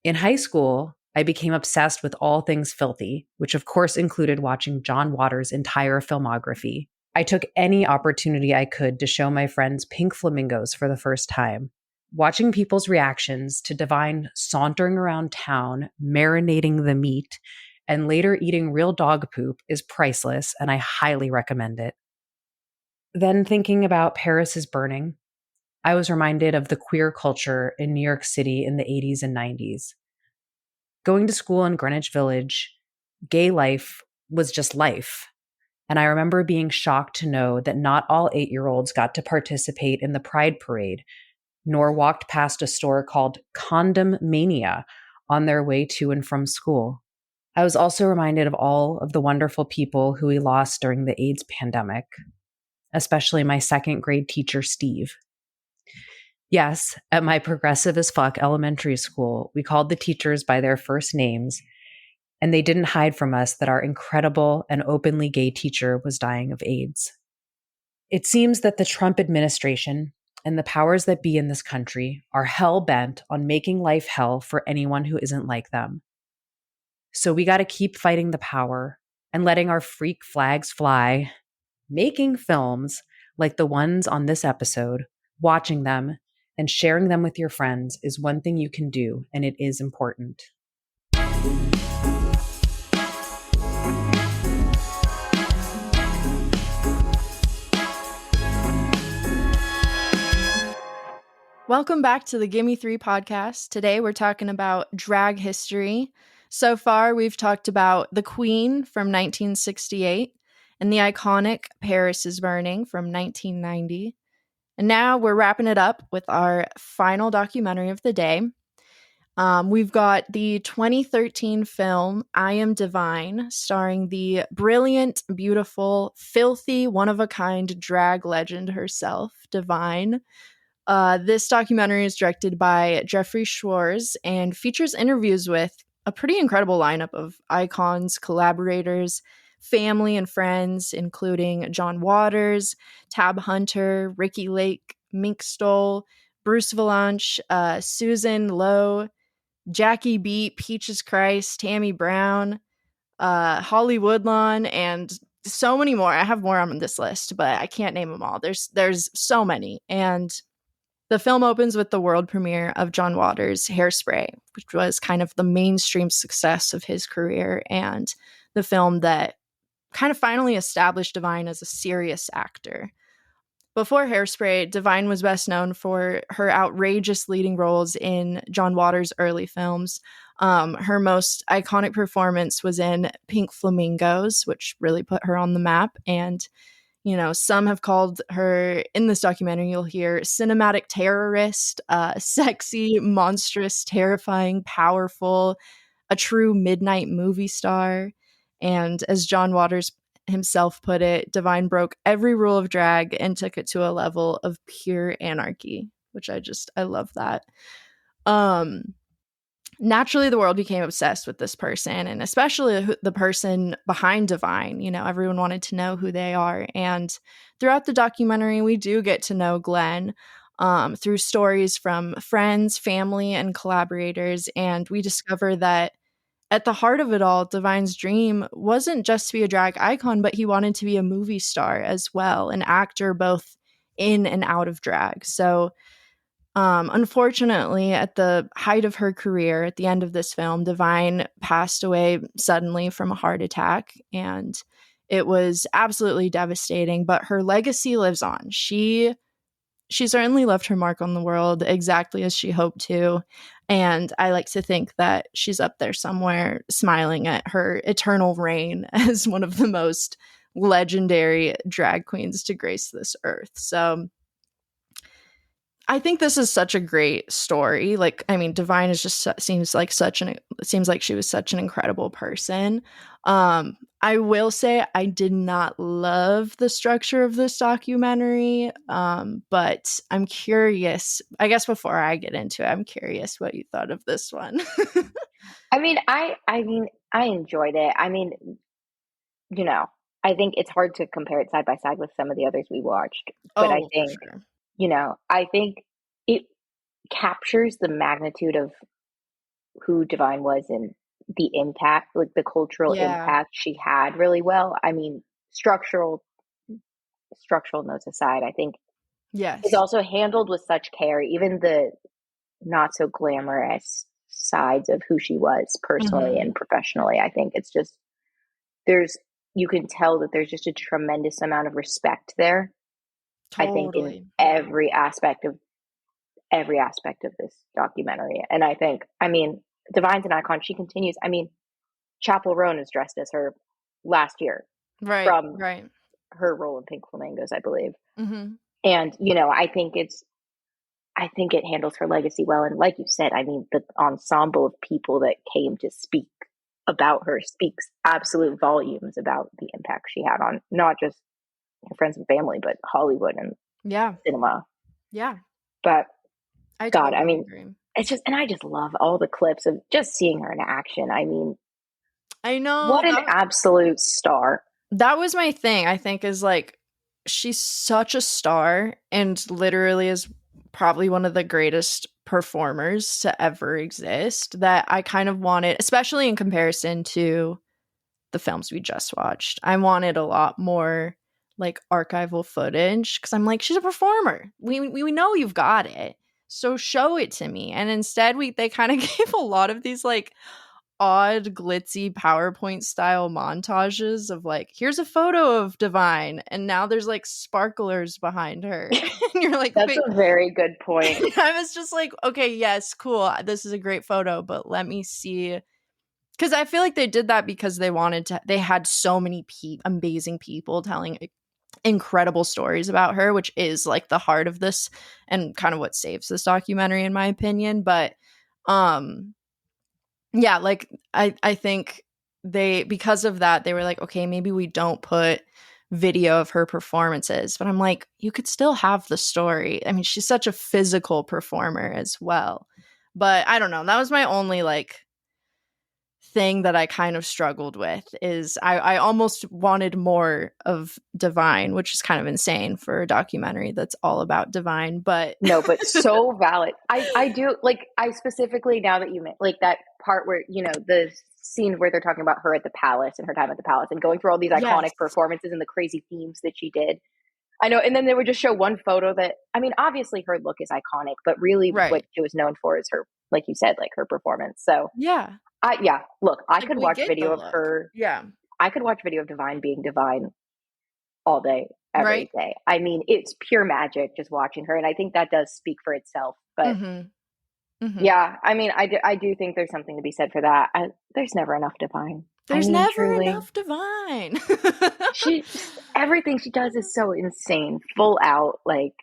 In high school, I became obsessed with all things filthy, which of course included watching John Waters' entire filmography. I took any opportunity I could to show my friends Pink Flamingos for the first time. Watching people's reactions to Divine sauntering around town, marinating the meat, and later eating real dog poop is priceless, and I highly recommend it. Then thinking about Paris is Burning, I was reminded of the queer culture in New York City in the 80s and 90s. Going to school in Greenwich Village, gay life was just life. And I remember being shocked to know that not all 8-year-olds got to participate in the Pride Parade, nor walked past a store called Condom Mania on their way to and from school. I was also reminded of all of the wonderful people who we lost during the AIDS pandemic, especially my second grade teacher, Steve. Yes, at my progressive as fuck elementary school, we called the teachers by their first names, and they didn't hide from us that our incredible and openly gay teacher was dying of AIDS. It seems that the Trump administration and the powers that be in this country are hell-bent on making life hell for anyone who isn't like them. So we got to keep fighting the power and letting our freak flags fly, making films like the ones on this episode, watching them, and sharing them with your friends is one thing you can do, and it is important. Welcome back to the Gimme 3 podcast. Today we're talking about drag history. So far, we've talked about The Queen from 1968 and the iconic Paris is Burning from 1990. And now we're wrapping it up with our final documentary of the day. We've got the 2013 film I Am Divine, starring the brilliant, beautiful, filthy, one-of-a-kind drag legend herself, Divine. This documentary is directed by Jeffrey Schwartz and features interviews with a pretty incredible lineup of icons, collaborators, family, and friends, including John Waters, Tab Hunter, Ricky Lake, Mink Stoll, Bruce Valanche, Susan Lowe, Jackie Beat, Peaches Christ, Tammy Brown, Holly Woodlawn, and so many more. I have more on this list, but I can't name them all. There's so many. And the film opens with the world premiere of John Waters' Hairspray, which was kind of the mainstream success of his career and the film that kind of finally established Divine as a serious actor. Before Hairspray, Divine was best known for her outrageous leading roles in John Waters' early films. Her most iconic performance was in Pink Flamingos, which really put her on the map. And some have called her, in this documentary, you'll hear cinematic terrorist, sexy, monstrous, terrifying, powerful, a true midnight movie star. And as John Waters himself put it, Divine broke every rule of drag and took it to a level of pure anarchy, which I love that. Naturally, the world became obsessed with this person, and especially the person behind Divine. Everyone wanted to know who they are. And throughout the documentary, we do get to know Glenn through stories from friends, family, and collaborators. And we discover that at the heart of it all, Divine's dream wasn't just to be a drag icon, but he wanted to be a movie star as well, an actor both in and out of drag. So unfortunately, at the height of her career, at the end of this film, Divine passed away suddenly from a heart attack, and it was absolutely devastating. But her legacy lives on. She certainly left her mark on the world exactly as she hoped to, and I like to think that she's up there somewhere smiling at her eternal reign as one of the most legendary drag queens to grace this earth. So I think this is such a great story. Divine is just seems like she was such an incredible person. I will say I did not love the structure of this documentary, but I'm curious. I guess before I get into it, I'm curious what you thought of this one. I enjoyed it. I think it's hard to compare it side by side with some of the others we watched, but I think. Sure. I think it captures the magnitude of who Divine was and the impact, like the cultural impact she had really well. Structural notes aside, I think it's also handled with such care, even the not so glamorous sides of who she was personally and professionally. I think it's just, you can tell that there's just a tremendous amount of respect there. Totally. I think in every aspect of this documentary. And I think, Divine's an icon. She continues. Chapel Roan is dressed as her last year. Right. From her role in Pink Flamingos, I believe. Mm-hmm. And, I think it handles her legacy well. And like you said, the ensemble of people that came to speak about her speaks absolute volumes about the impact she had on not just her friends and family, but Hollywood and cinema. Yeah. But I totally agree. It's just, and I just love all the clips of just seeing her in action. I know. What an absolute star. That was my thing, I think, is she's such a star and literally is probably one of the greatest performers to ever exist, that I kind of wanted, especially in comparison to the films we just watched, I wanted a lot more archival footage, because I'm she's a performer. We know you've got it, so show it to me. And instead they kind of gave a lot of these odd glitzy PowerPoint style montages of like, here's a photo of Divine, and now there's like sparklers behind her. And you're like, That's wait. a very good point. I was just like, okay, yes, cool. This is a great photo, but let me see. Because I feel like they did that because they had so many amazing people telling incredible stories about her, which is like the heart of this and kind of what saves this documentary, in my opinion. But yeah, like I think because of that, they were like, okay, maybe we don't put video of her performances. But I'm like, you could still have the story. I mean, she's such a physical performer as well. But I don't know. That was my only like thing that I kind of struggled with, is I almost wanted more of Divine, which is kind of insane for a documentary that's all about Divine, but no, but so valid. I do like, I specifically, now that you meant like that part where, you know, the scene where they're talking about her at the palace and her time at the palace and going through all these iconic performances and the crazy themes that she did. I know. And then they would just show one photo that, I mean, obviously her look is iconic, but really what she was known for is her, like you said, like her performance. So yeah. Look, I Like, could watch video of her. Yeah. I could watch video of Divine being Divine all day, every day. I mean, it's pure magic just watching her. And I think that does speak for itself. But yeah, I mean, I do think there's something to be said for that. There's never enough Divine. There's never enough Divine. Everything she does is so insane, full out. Like,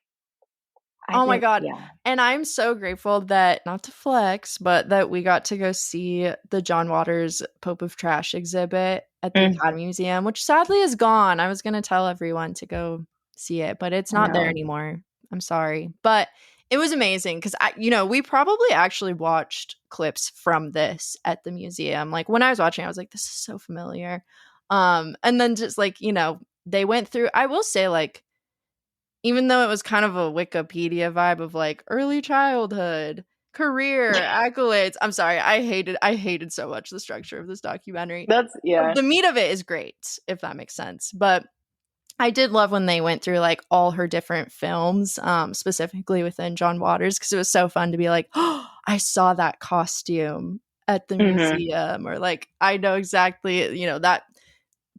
my God. Yeah. And I'm so grateful that, not to flex, but that we got to go see the John Waters Pope of Trash exhibit at the Academy Museum, which sadly is gone. I was going to tell everyone to go see it, but it's not there anymore. I'm sorry. But it was amazing because, we probably actually watched clips from this at the museum. Like when I was watching, I was like, this is so familiar. And then just like, they went through, I will say, like, even though it was kind of a Wikipedia vibe of like early childhood, career, accolades. I'm sorry. I hated so much the structure of this documentary. The meat of it is great, if that makes sense. But I did love when they went through like all her different films, specifically within John Waters, because it was so fun to be like, oh, I saw that costume at the museum, or like, I know exactly, that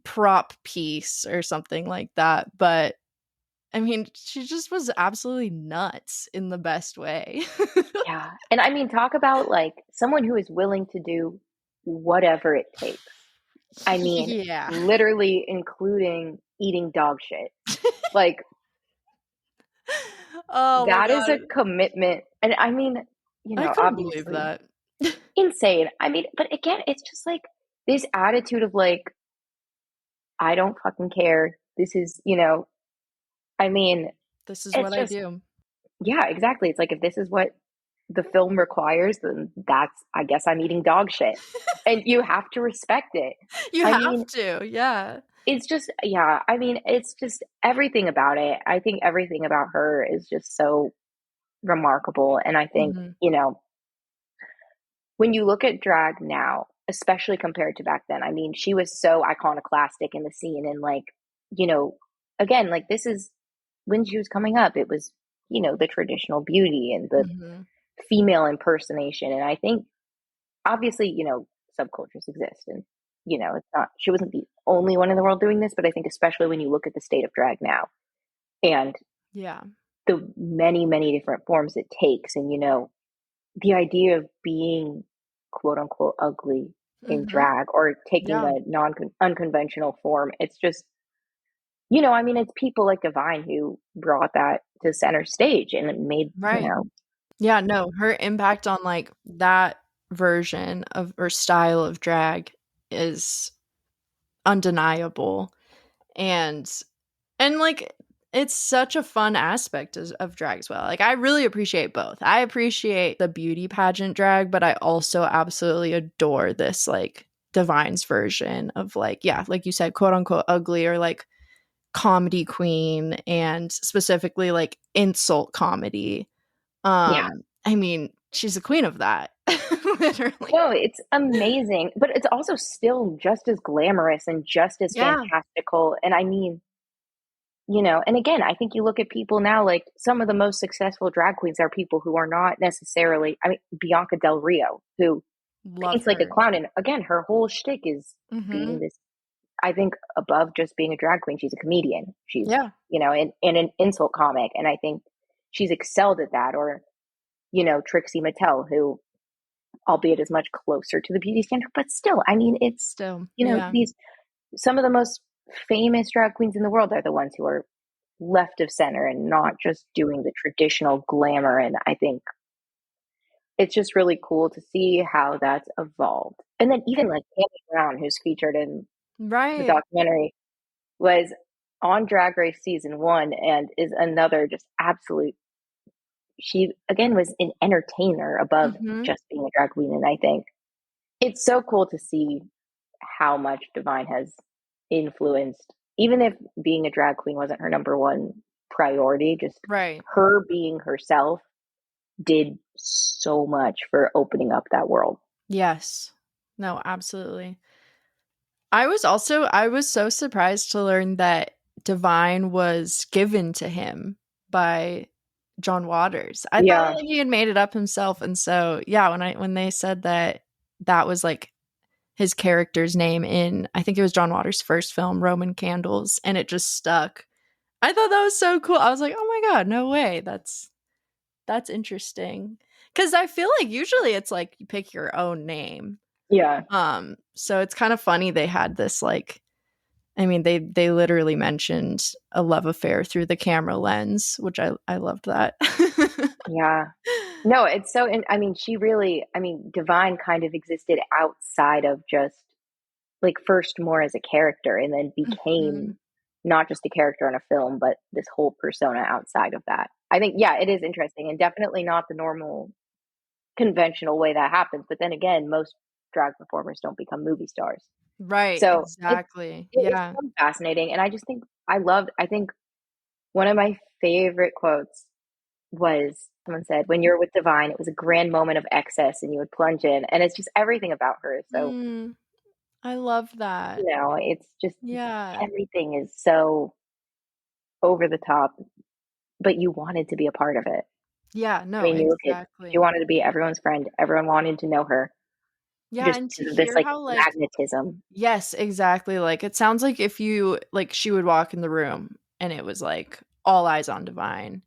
prop piece or something like that. But I mean, she just was absolutely nuts in the best way. Yeah. And I mean, talk about like someone who is willing to do whatever it takes. I mean, literally including eating dog shit. Like, that is a commitment. And I mean, I couldn't believe that. Insane. I mean, but again, it's just like this attitude of like, I don't fucking care. This is, I mean, this is what I do. Yeah, exactly. It's like, if this is what the film requires, then I guess I'm eating dog shit. And you have to respect it. You have to, yeah. It's just, I mean, it's just everything about it. I think everything about her is just so remarkable. And I think, when you look at drag now, especially compared to back then, I mean, she was so iconoclastic in the scene. And like, again, like, this is when she was coming up, it was, the traditional beauty and the female impersonation. And I think obviously, subcultures exist, and, it's not, she wasn't the only one in the world doing this, but I think especially when you look at the state of drag now and the many, many different forms it takes. And, the idea of being quote unquote ugly in drag, or taking a unconventional form. It's just, I mean, it's people like Divine who brought that to center stage, and it made, Yeah, no, her impact on like that version of or style of drag is undeniable. And like, it's such a fun aspect of drag as well. Like, I really appreciate both. I appreciate the beauty pageant drag, but I also absolutely adore this like Divine's version of like, like you said, quote unquote ugly, or like comedy queen, and specifically like insult comedy. I mean, she's a queen of that. Literally. No, it's amazing, but it's also still just as glamorous and just as fantastical. And I mean, and again, I think you look at people now, like some of the most successful drag queens are people who are not necessarily, I mean, Bianca Del Rio, who Love paints like a her. clown. And again, her whole shtick is being this, I think above just being a drag queen, she's a comedian. She's, you know, and an insult comic. And I think she's excelled at that. Or, you know, Trixie Mattel, who, albeit is much closer to the beauty standard, but still, I mean, it's still, you know, some of the most famous drag queens in the world are the ones who are left of center and not just doing the traditional glamour. And I think it's just really cool to see how that's evolved. And then even like Tammy Brown, who's featured in the documentary, was on Drag Race season 1 and is another just absolute. She again was an entertainer above just being a drag queen. And I think it's so cool to see how much Divine has influenced, even if being a drag queen wasn't her number one priority, just her being herself did so much for opening up that world. Yes. No, absolutely. I was so surprised to learn that Divine was given to him by John Waters. I thought like, he had made it up himself. And so, when they said that was like his character's name in, I think it was John Waters' first film, Roman Candles, and it just stuck. I thought that was so cool. I was like, oh my God, no way. That's interesting. Because I feel like usually it's like you pick your own name. Yeah. So it's kind of funny they had this like, I mean, they literally mentioned a love affair through the camera lens, which I loved that. Yeah. No, it's so, I mean, Divine kind of existed outside of just like first more as a character and then became not just a character in a film, but this whole persona outside of that. I think, it is interesting and definitely not the normal conventional way that happens. But then again, most drag performers don't become movie stars. Right. So exactly. It's so fascinating. And I just think I think one of my favorite quotes was someone said, when you're with Divine, it was a grand moment of excess and you would plunge in. And it's just everything about her. So I love that. You know, it's just everything is so over the top, but you wanted to be a part of it. Yeah, no, I mean, exactly. You wanted to be everyone's friend. Everyone wanted to know her. Yeah, just and to this hear like how like magnetism. Yes, exactly. Like it sounds like if you like she would walk in the room and it was like all eyes on Divine.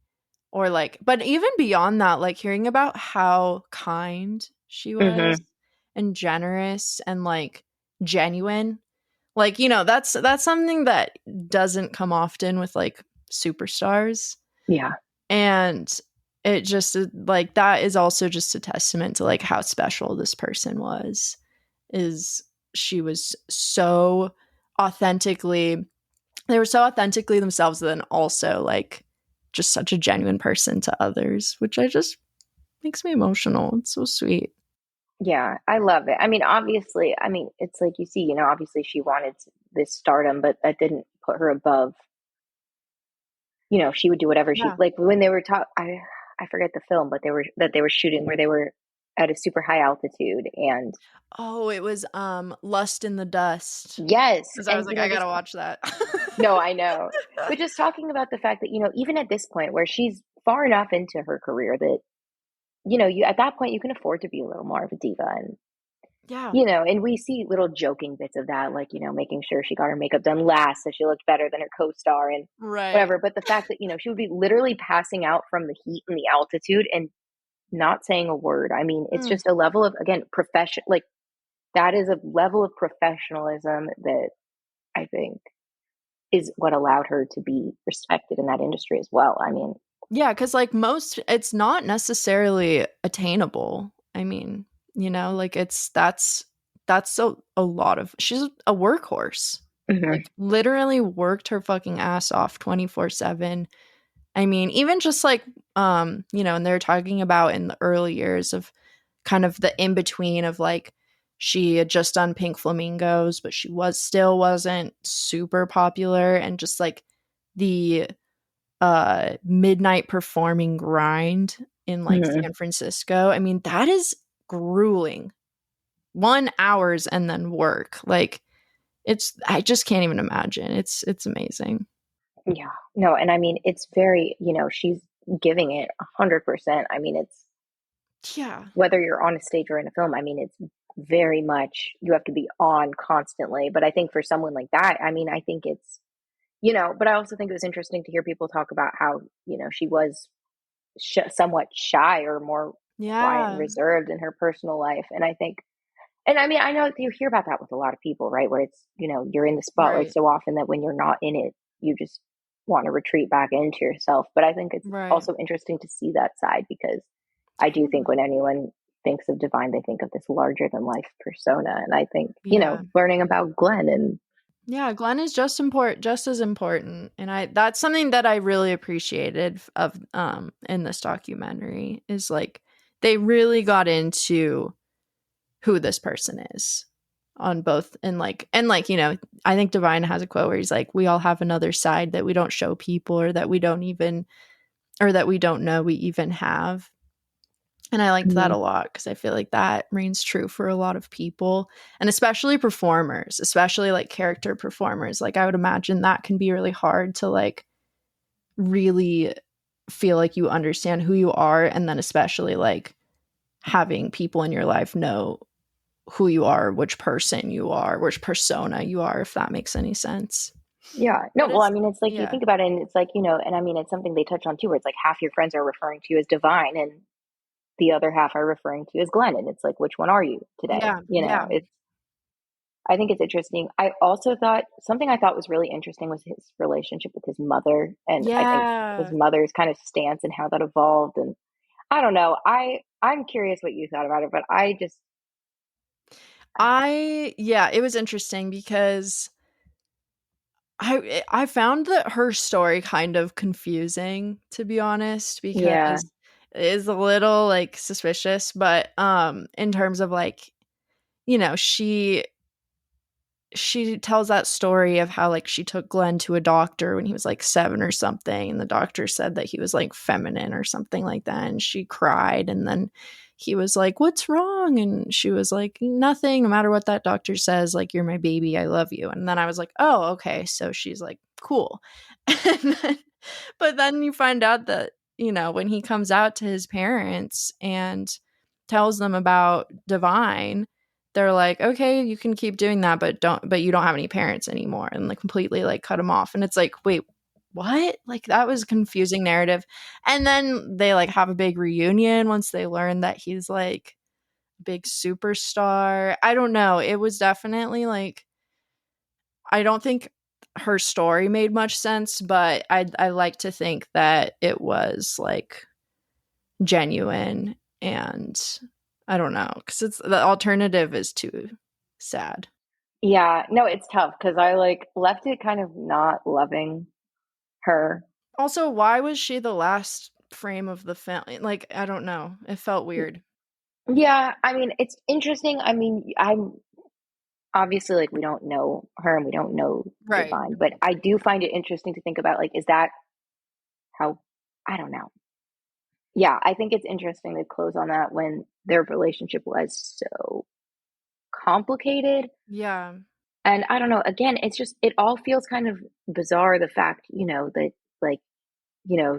Or like, but even beyond that, like hearing about how kind she was and generous and like genuine, like, you know, that's something that doesn't come often with like superstars. Yeah. And it just like that is also just a testament to like how special this person was. Is she was so authentically, they were so authentically themselves, then also like just such a genuine person to others, which I just makes me emotional. It's so sweet. Yeah, I love it. I mean, obviously, it's like you see, you know, obviously she wanted this stardom, but that didn't put her above. You know, she would do whatever she like when they were I forget the film, but they were shooting where they were at a super high altitude and it was Lust in the Dust. Yes. Because I was like, I gotta watch that. No, I know. But just talking about the fact that, you know, even at this point where she's far enough into her career that, you know, at that point you can afford to be a little more of a diva and you know, and we see little joking bits of that, like, you know, making sure she got her makeup done last so she looked better than her co-star and whatever. But the fact that, you know, she would be literally passing out from the heat and the altitude and not saying a word. I mean, it's just a level of, again, profession. Like that is a level of professionalism that I think is what allowed her to be respected in that industry as well. I mean, yeah, because like it's not necessarily attainable. I mean, you know, like that's a lot of, she's a workhorse. Like literally worked her fucking ass off 24/7. I mean, even just like you know, and they're talking about in the early years of kind of the in between of like she had just done Pink Flamingos, but she wasn't super popular, and just like the midnight performing grind in like San Francisco. I mean, that is grueling. 1 hours and then work. Like I just can't even imagine. It's amazing. Yeah. No, and I mean it's very, you know, she's giving it 100%. I mean, Yeah. Whether you're on a stage or in a film, I mean, it's very much, you have to be on constantly. But I think for someone like that, I mean, I think it's, but I also think it was interesting to hear people talk about how, she was somewhat shy or more quiet and Yeah. reserved in her personal life. And I think, and I mean, I know you hear about that with a lot of people, right? Where it's, you're in the spotlight Right. so often that when you're not in it, you just want to retreat back into yourself. But I think it's Right. also interesting to see that side, because I do think when anyone thinks of Divine, they think of this larger than life persona. And I think, learning about Glenn and yeah, Glenn is just as important. And that's something that I really appreciated of in this documentary, is like they really got into who this person is on both, and I think Divine has a quote where he's like, we all have another side that we don't show people, or that we don't know we even have. And I liked that a lot, because I feel like that reigns true for a lot of people, and especially performers, especially like character performers. Like I would imagine that can be really hard to like really feel like you understand who you are, and then especially like having people in your life know who you are, which person you are, which persona you are, if that makes any sense. Yeah. No, well, I mean, it's like, you think about it, and it's like, and I mean, it's something they touch on too, where it's like half your friends are referring to you as Divine and the other half are referring to you as Glenn. And it's like, which one are you today? Yeah. I think it's interesting. I also thought something I thought was really interesting was his relationship with his mother. And I think his mother's kind of stance and how that evolved. And I don't know. I'm curious what you thought about it, but it was interesting, because I found that her story kind of confusing, to be honest, because it is a little like suspicious, but in terms of like, she tells that story of how like she took Glenn to a doctor when he was like 7 or something, and the doctor said that he was like feminine or something like that, and she cried, and then he was like, what's wrong? And she was like, nothing, no matter what that doctor says, like, you're my baby, I love you. And then I was like, oh, okay, so she's like, cool. But then you find out that, when he comes out to his parents and tells them about Divine, they're like, okay, you can keep doing that, but you don't have any parents anymore, and like completely like cut him off. And it's like, wait, what? Like that was a confusing narrative. And then they like have a big reunion once they learn that he's like a big superstar. I don't know. It was definitely like, I don't think her story made much sense, but I like to think that it was like genuine, and I don't know, because it's the alternative is too sad. Yeah, no, it's tough, because I like left it kind of not loving her. Also, why was she the last frame of the film? Like, I don't know. It felt weird. Yeah, I mean, it's interesting. I mean, I'm obviously like, we don't know her and we don't know Divine, but I do find it interesting to think about, like, is that how, I don't know. Yeah, I think it's interesting to close on that when their relationship was so complicated. Yeah. And I don't know, again, it's just, it all feels kind of bizarre, the fact, that like,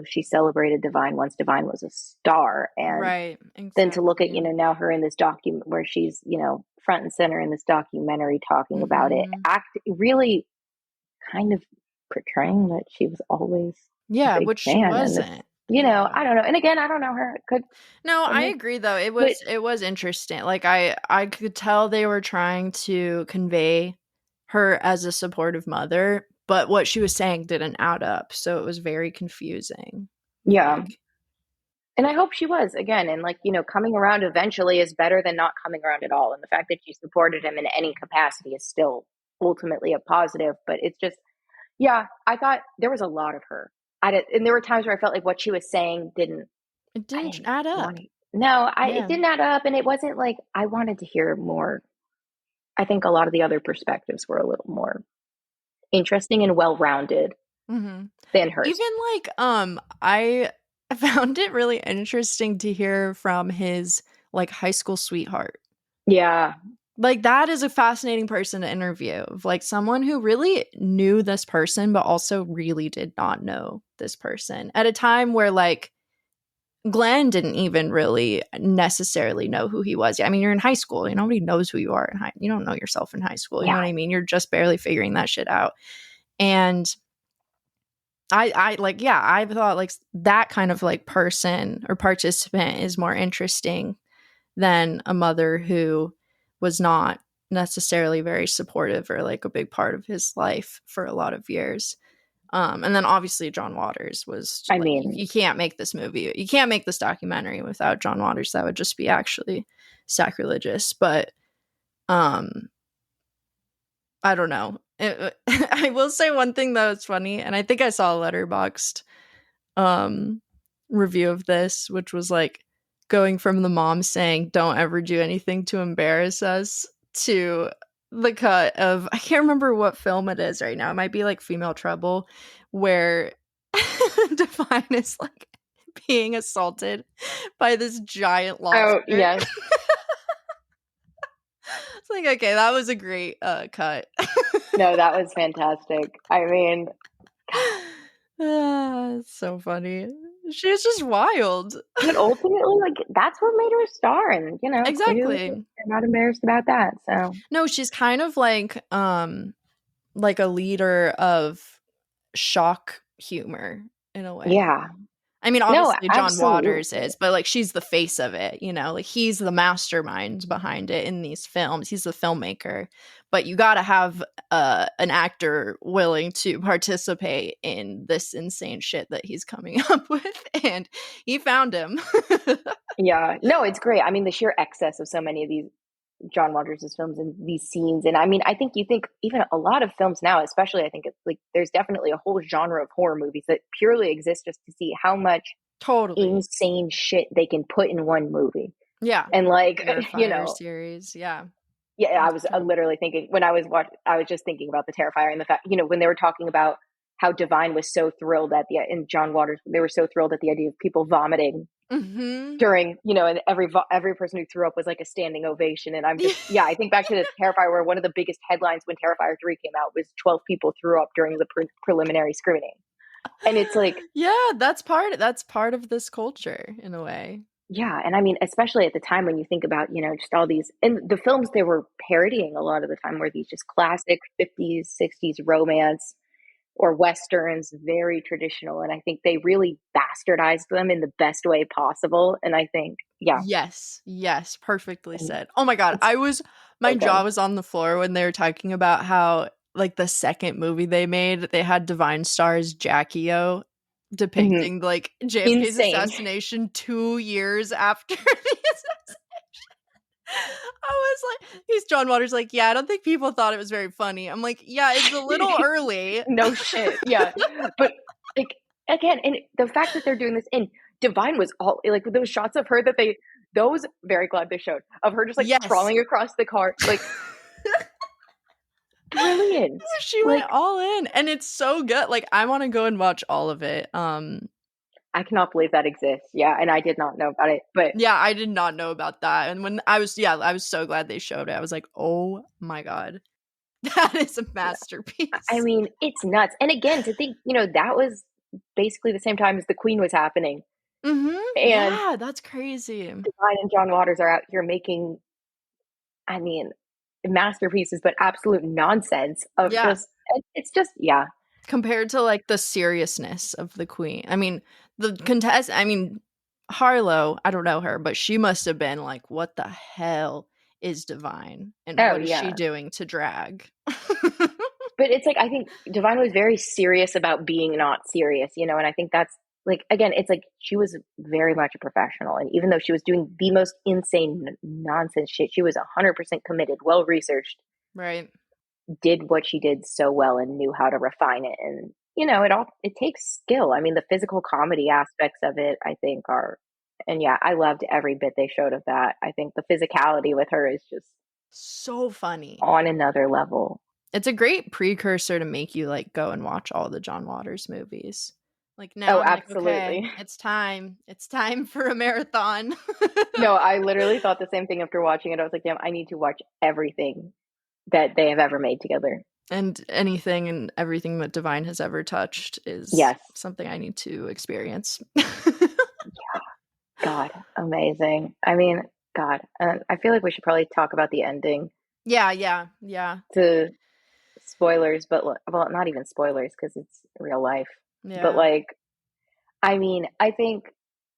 she celebrated Divine once Divine was a star. And exactly. then to look at, now her in this document where she's, front and center in this documentary talking about it, really kind of portraying that she was always a big which fan. she wasn't. I don't know. And again, I don't know her. I agree though. It was interesting. Like I could tell they were trying to convey her as a supportive mother, but what she was saying didn't add up. So it was very confusing. Yeah. And I hope she was, again, and like, coming around eventually is better than not coming around at all. And the fact that she supported him in any capacity is still ultimately a positive. But it's just, yeah, I thought there was a lot of her. And there were times where I felt like what she was saying didn't add up. It didn't add up. And it wasn't like, I wanted to hear more. I think a lot of the other perspectives were a little more interesting and well-rounded than hers. Even like, I found it really interesting to hear from his like high school sweetheart. Yeah. Like that is a fascinating person to interview, like someone who really knew this person, but also really did not know this person at a time where like Glenn didn't even really necessarily know who he was. I mean, you're in high school. Nobody knows who you are in you don't know yourself in high school. You know what I mean? You're just barely figuring that shit out. And I thought like that kind of like person or participant is more interesting than a mother who was not necessarily very supportive or like a big part of his life for a lot of years. And then obviously John Waters was, I like, mean, you can't make this movie. You can't make this documentary without John Waters. That would just be actually sacrilegious. But I don't know. I will say one thing that was funny, and I think I saw a Letterboxd review of this, which was like going from the mom saying, "Don't ever do anything to embarrass us," to the cut of, I can't remember what film it is right now. It might be like Female Trouble, where Divine is like being assaulted by this giant lobster. Oh, yes. It's like, okay, that was a great cut. No, that was fantastic. I mean, it's so funny. She's just wild. but ultimately, like, that's what made her a star, and Exactly. clearly they're not embarrassed about that. So no, she's kind of like a leader of shock humor in a way. yeah, I mean, obviously John absolutely. Waters is, but like she's the face of it, like he's the mastermind behind it in these films. He's the filmmaker, but you got to have an actor willing to participate in this insane shit that he's coming up with, and he found him. Yeah, no, it's great. I mean, the sheer excess of so many of these John Waters' films and these scenes, and I mean, I think even a lot of films now, especially, I think it's like there's definitely a whole genre of horror movies that purely exist just to see how much insane shit they can put in one movie. Yeah, and like series, yeah. I was literally thinking when I was just thinking about the Terrifier and the fact, when they were talking about how Divine was so thrilled and John Waters, they were so thrilled at the idea of people vomiting during, and every person who threw up was like a standing ovation. And I'm just, I think back to the Terrifier, where one of the biggest headlines when Terrifier 3 came out was 12 people threw up during the preliminary screening. And it's like, yeah, that's part of this culture in a way. Yeah, and I mean, especially at the time when you think about, just all these, and the films they were parodying a lot of the time were these just classic 50s, 60s romance or Westerns, very traditional. And I think they really bastardized them in the best way possible. And I think, Yes, perfectly said. Oh my God, my jaw was on the floor when they were talking about how, like, the second movie they made, they had Divine Stars Jackie O depicting like JFK's assassination 2 years after the assassination. I was like, he's John Waters, like, yeah, I don't think people thought it was very funny. I'm like, yeah, it's a little early. No shit. Yeah. But like, again, and the fact that they're doing this, and Divine was all like those shots of her those very glad they showed of her just like crawling across the car, like brilliant. She went all in, and it's so good. Like, I want to go and watch all of it. I cannot believe that exists. Yeah, and I did not know about it. But yeah, I did not know about that. And when I was so glad they showed it. I was like, oh my God, that is a masterpiece. I mean, it's nuts. And again, to think, that was basically the same time as The Queen was happening. And yeah, that's crazy. Divine and John Waters are out here making, I mean, masterpieces, but absolute nonsense of just, it's just, compared to like the seriousness of The Queen. I mean, Harlow, I don't know her, but she must have been like, what the hell is Divine? And what is she doing to drag? But it's like, I think Divine was very serious about being not serious, and I think that's like, again, it's like she was very much a professional. And even though she was doing the most insane nonsense shit, she was 100% committed, well-researched. Right. Did what she did so well and knew how to refine it. And, it takes skill. I mean, the physical comedy aspects of it, I think I loved every bit they showed of that. I think the physicality with her is just so funny on another level. It's a great precursor to make you like go and watch all the John Waters movies. Like, now, absolutely. Like, okay, it's time for a marathon. No, I literally thought the same thing after watching it. I was like, damn, I need to watch everything that they have ever made together. And anything and everything that Divine has ever touched is something I need to experience. God, amazing. I mean, God, I feel like we should probably talk about the ending Yeah. to spoilers, but well, not even spoilers because it's real life. But Yeah. like, I mean, I think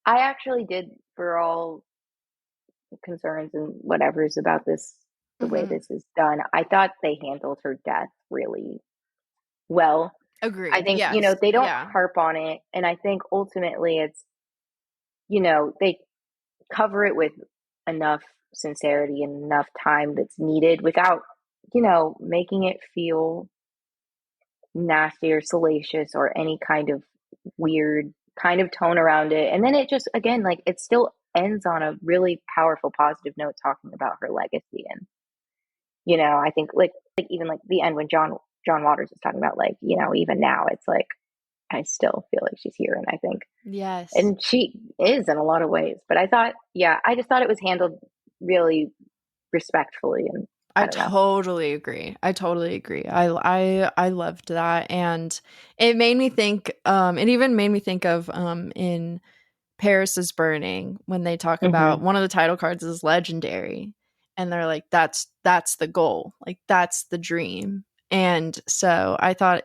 I actually did, for all concerns and whatever's about this, the way this is done, I thought they handled her death really well. I Agreed. think, Yes. they don't Yeah. harp on it. And I think ultimately it's, they cover it with enough sincerity and enough time that's needed without, making it feel nasty or salacious or any kind of weird kind of tone around it. And then it just, again, like it still ends on a really powerful, positive note talking about her legacy. And, I think like even like the end when John Waters is talking about like, even now it's like, I still feel like she's here. And I think, Yes. and she is in a lot of ways, but I just thought it was handled really respectfully. And I don't know. Totally agree. I loved that. And it made me think, it even made me think of in Paris is Burning, when they talk about one of the title cards is legendary. And they're like, that's the goal. Like that's the dream. And so I thought,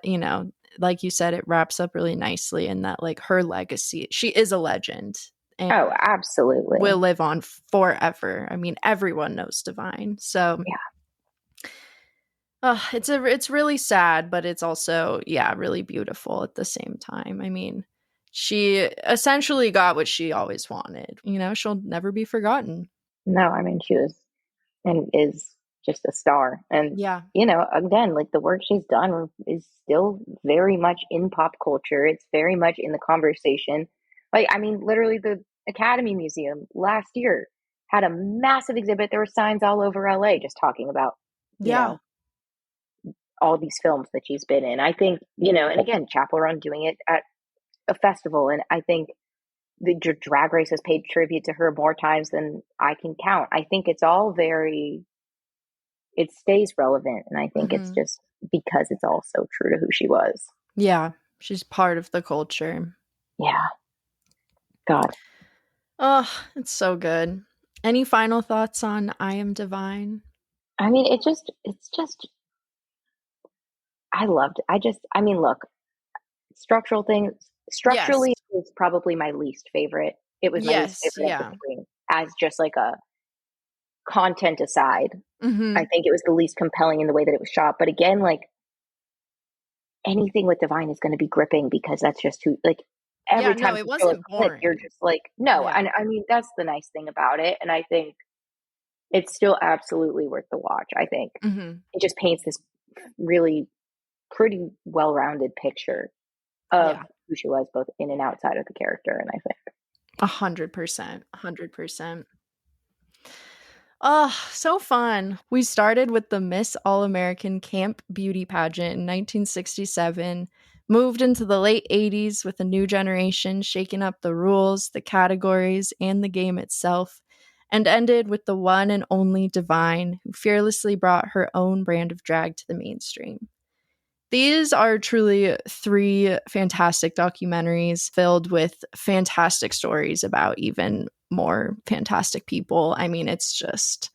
like you said, it wraps up really nicely in that like her legacy, she is a legend. And Oh, absolutely. will live on forever. I mean, everyone knows Divine. So yeah. It's really sad, but it's also, really beautiful at the same time. I mean, she essentially got what she always wanted. She'll never be forgotten. No, I mean, she was and is just a star. And, again, like the work she's done is still very much in pop culture. It's very much in the conversation. Like, I mean, literally the Academy Museum last year had a massive exhibit. There were signs all over LA just talking about, all these films that she's been in. I think, and again, Chappell Run doing it at a festival. And I think the Drag Race has paid tribute to her more times than I can count. I think it's all it stays relevant. And I think it's just because it's all so true to who she was. Yeah. She's part of the culture. Yeah. God. Oh, it's so good. Any final thoughts on I Am Divine? I mean, it's just, I loved it. Look, structurally is probably my least favorite. It was my least favorite of the three, as just like a content aside. I think it was the least compelling in the way that it was shot. But again, like anything with Divine is going to be gripping because that's just who, like every time it wasn't boring. You're just like, no. And I mean, that's the nice thing about it. And I think it's still absolutely worth the watch. I think it just paints this really pretty well-rounded picture of who she was, both in and outside of the character. And I think 100%. Oh, so fun. We started with the Miss All-American Camp Beauty Pageant in 1967, moved into the late 80s with a new generation shaking up the rules, the categories, and the game itself, and ended with the one and only Divine, who fearlessly brought her own brand of drag to the mainstream. These are truly 3 fantastic documentaries filled with fantastic stories about even more fantastic people. I mean, it's just,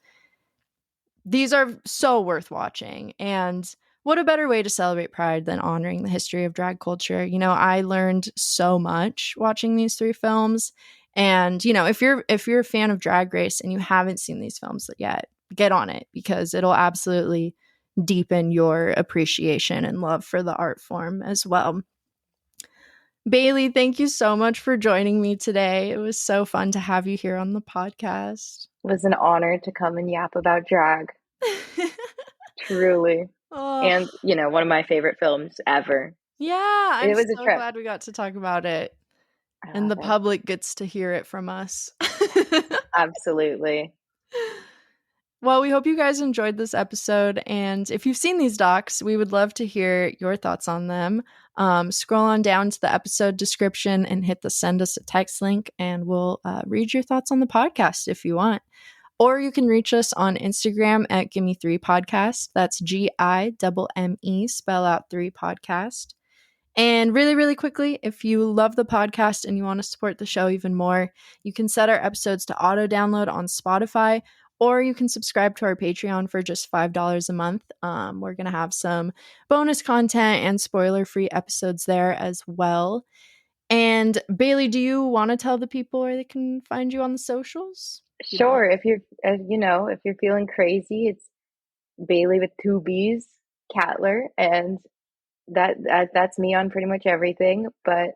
these are so worth watching. And what a better way to celebrate Pride than honoring the history of drag culture. I learned so much watching these 3 films. And, if you're a fan of Drag Race and you haven't seen these films yet, get on it because it'll absolutely deepen your appreciation and love for the art form as well. Bailey, thank you so much for joining me today. It was so fun to have you here on the podcast. it was an honor to come and yap about drag. Truly. And, one of my favorite films ever. Yeah, I'm was so glad we got to talk about it. And the public gets to hear it from us. Absolutely. Well, we hope you guys enjoyed this episode. And if you've seen these docs, we would love to hear your thoughts on them. Scroll on down to the episode description and hit the send us a text link, and we'll read your thoughts on the podcast if you want. Or you can reach us on Instagram at Gimme3Podcast. That's GIMME, spell out 3 podcast. And really, really quickly, if you love the podcast and you want to support the show even more, you can set our episodes to auto download on Spotify, or you can subscribe to our Patreon for just $5 a month. We're going to have some bonus content and spoiler-free episodes there as well. And Bailey, do you want to tell the people where they can find you on the socials? Sure. If you're, if you're feeling crazy, it's Bailey with 2 B's, Katler, and that's me on pretty much everything. But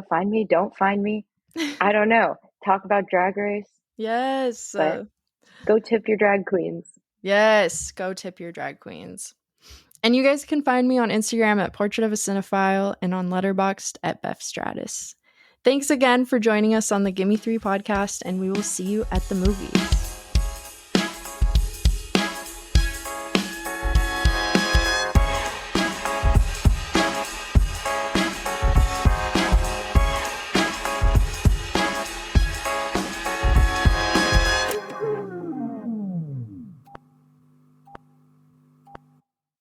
find me, don't find me. I don't know. Talk about Drag Race. Yes. But go tip your drag queens. Yes, go tip your drag queens. And you guys can find me on Instagram at Portrait of a Cinephile and on Letterboxd at Efstratis. Thanks again for joining us on the Gimme 3 podcast, and we will see you at the movies.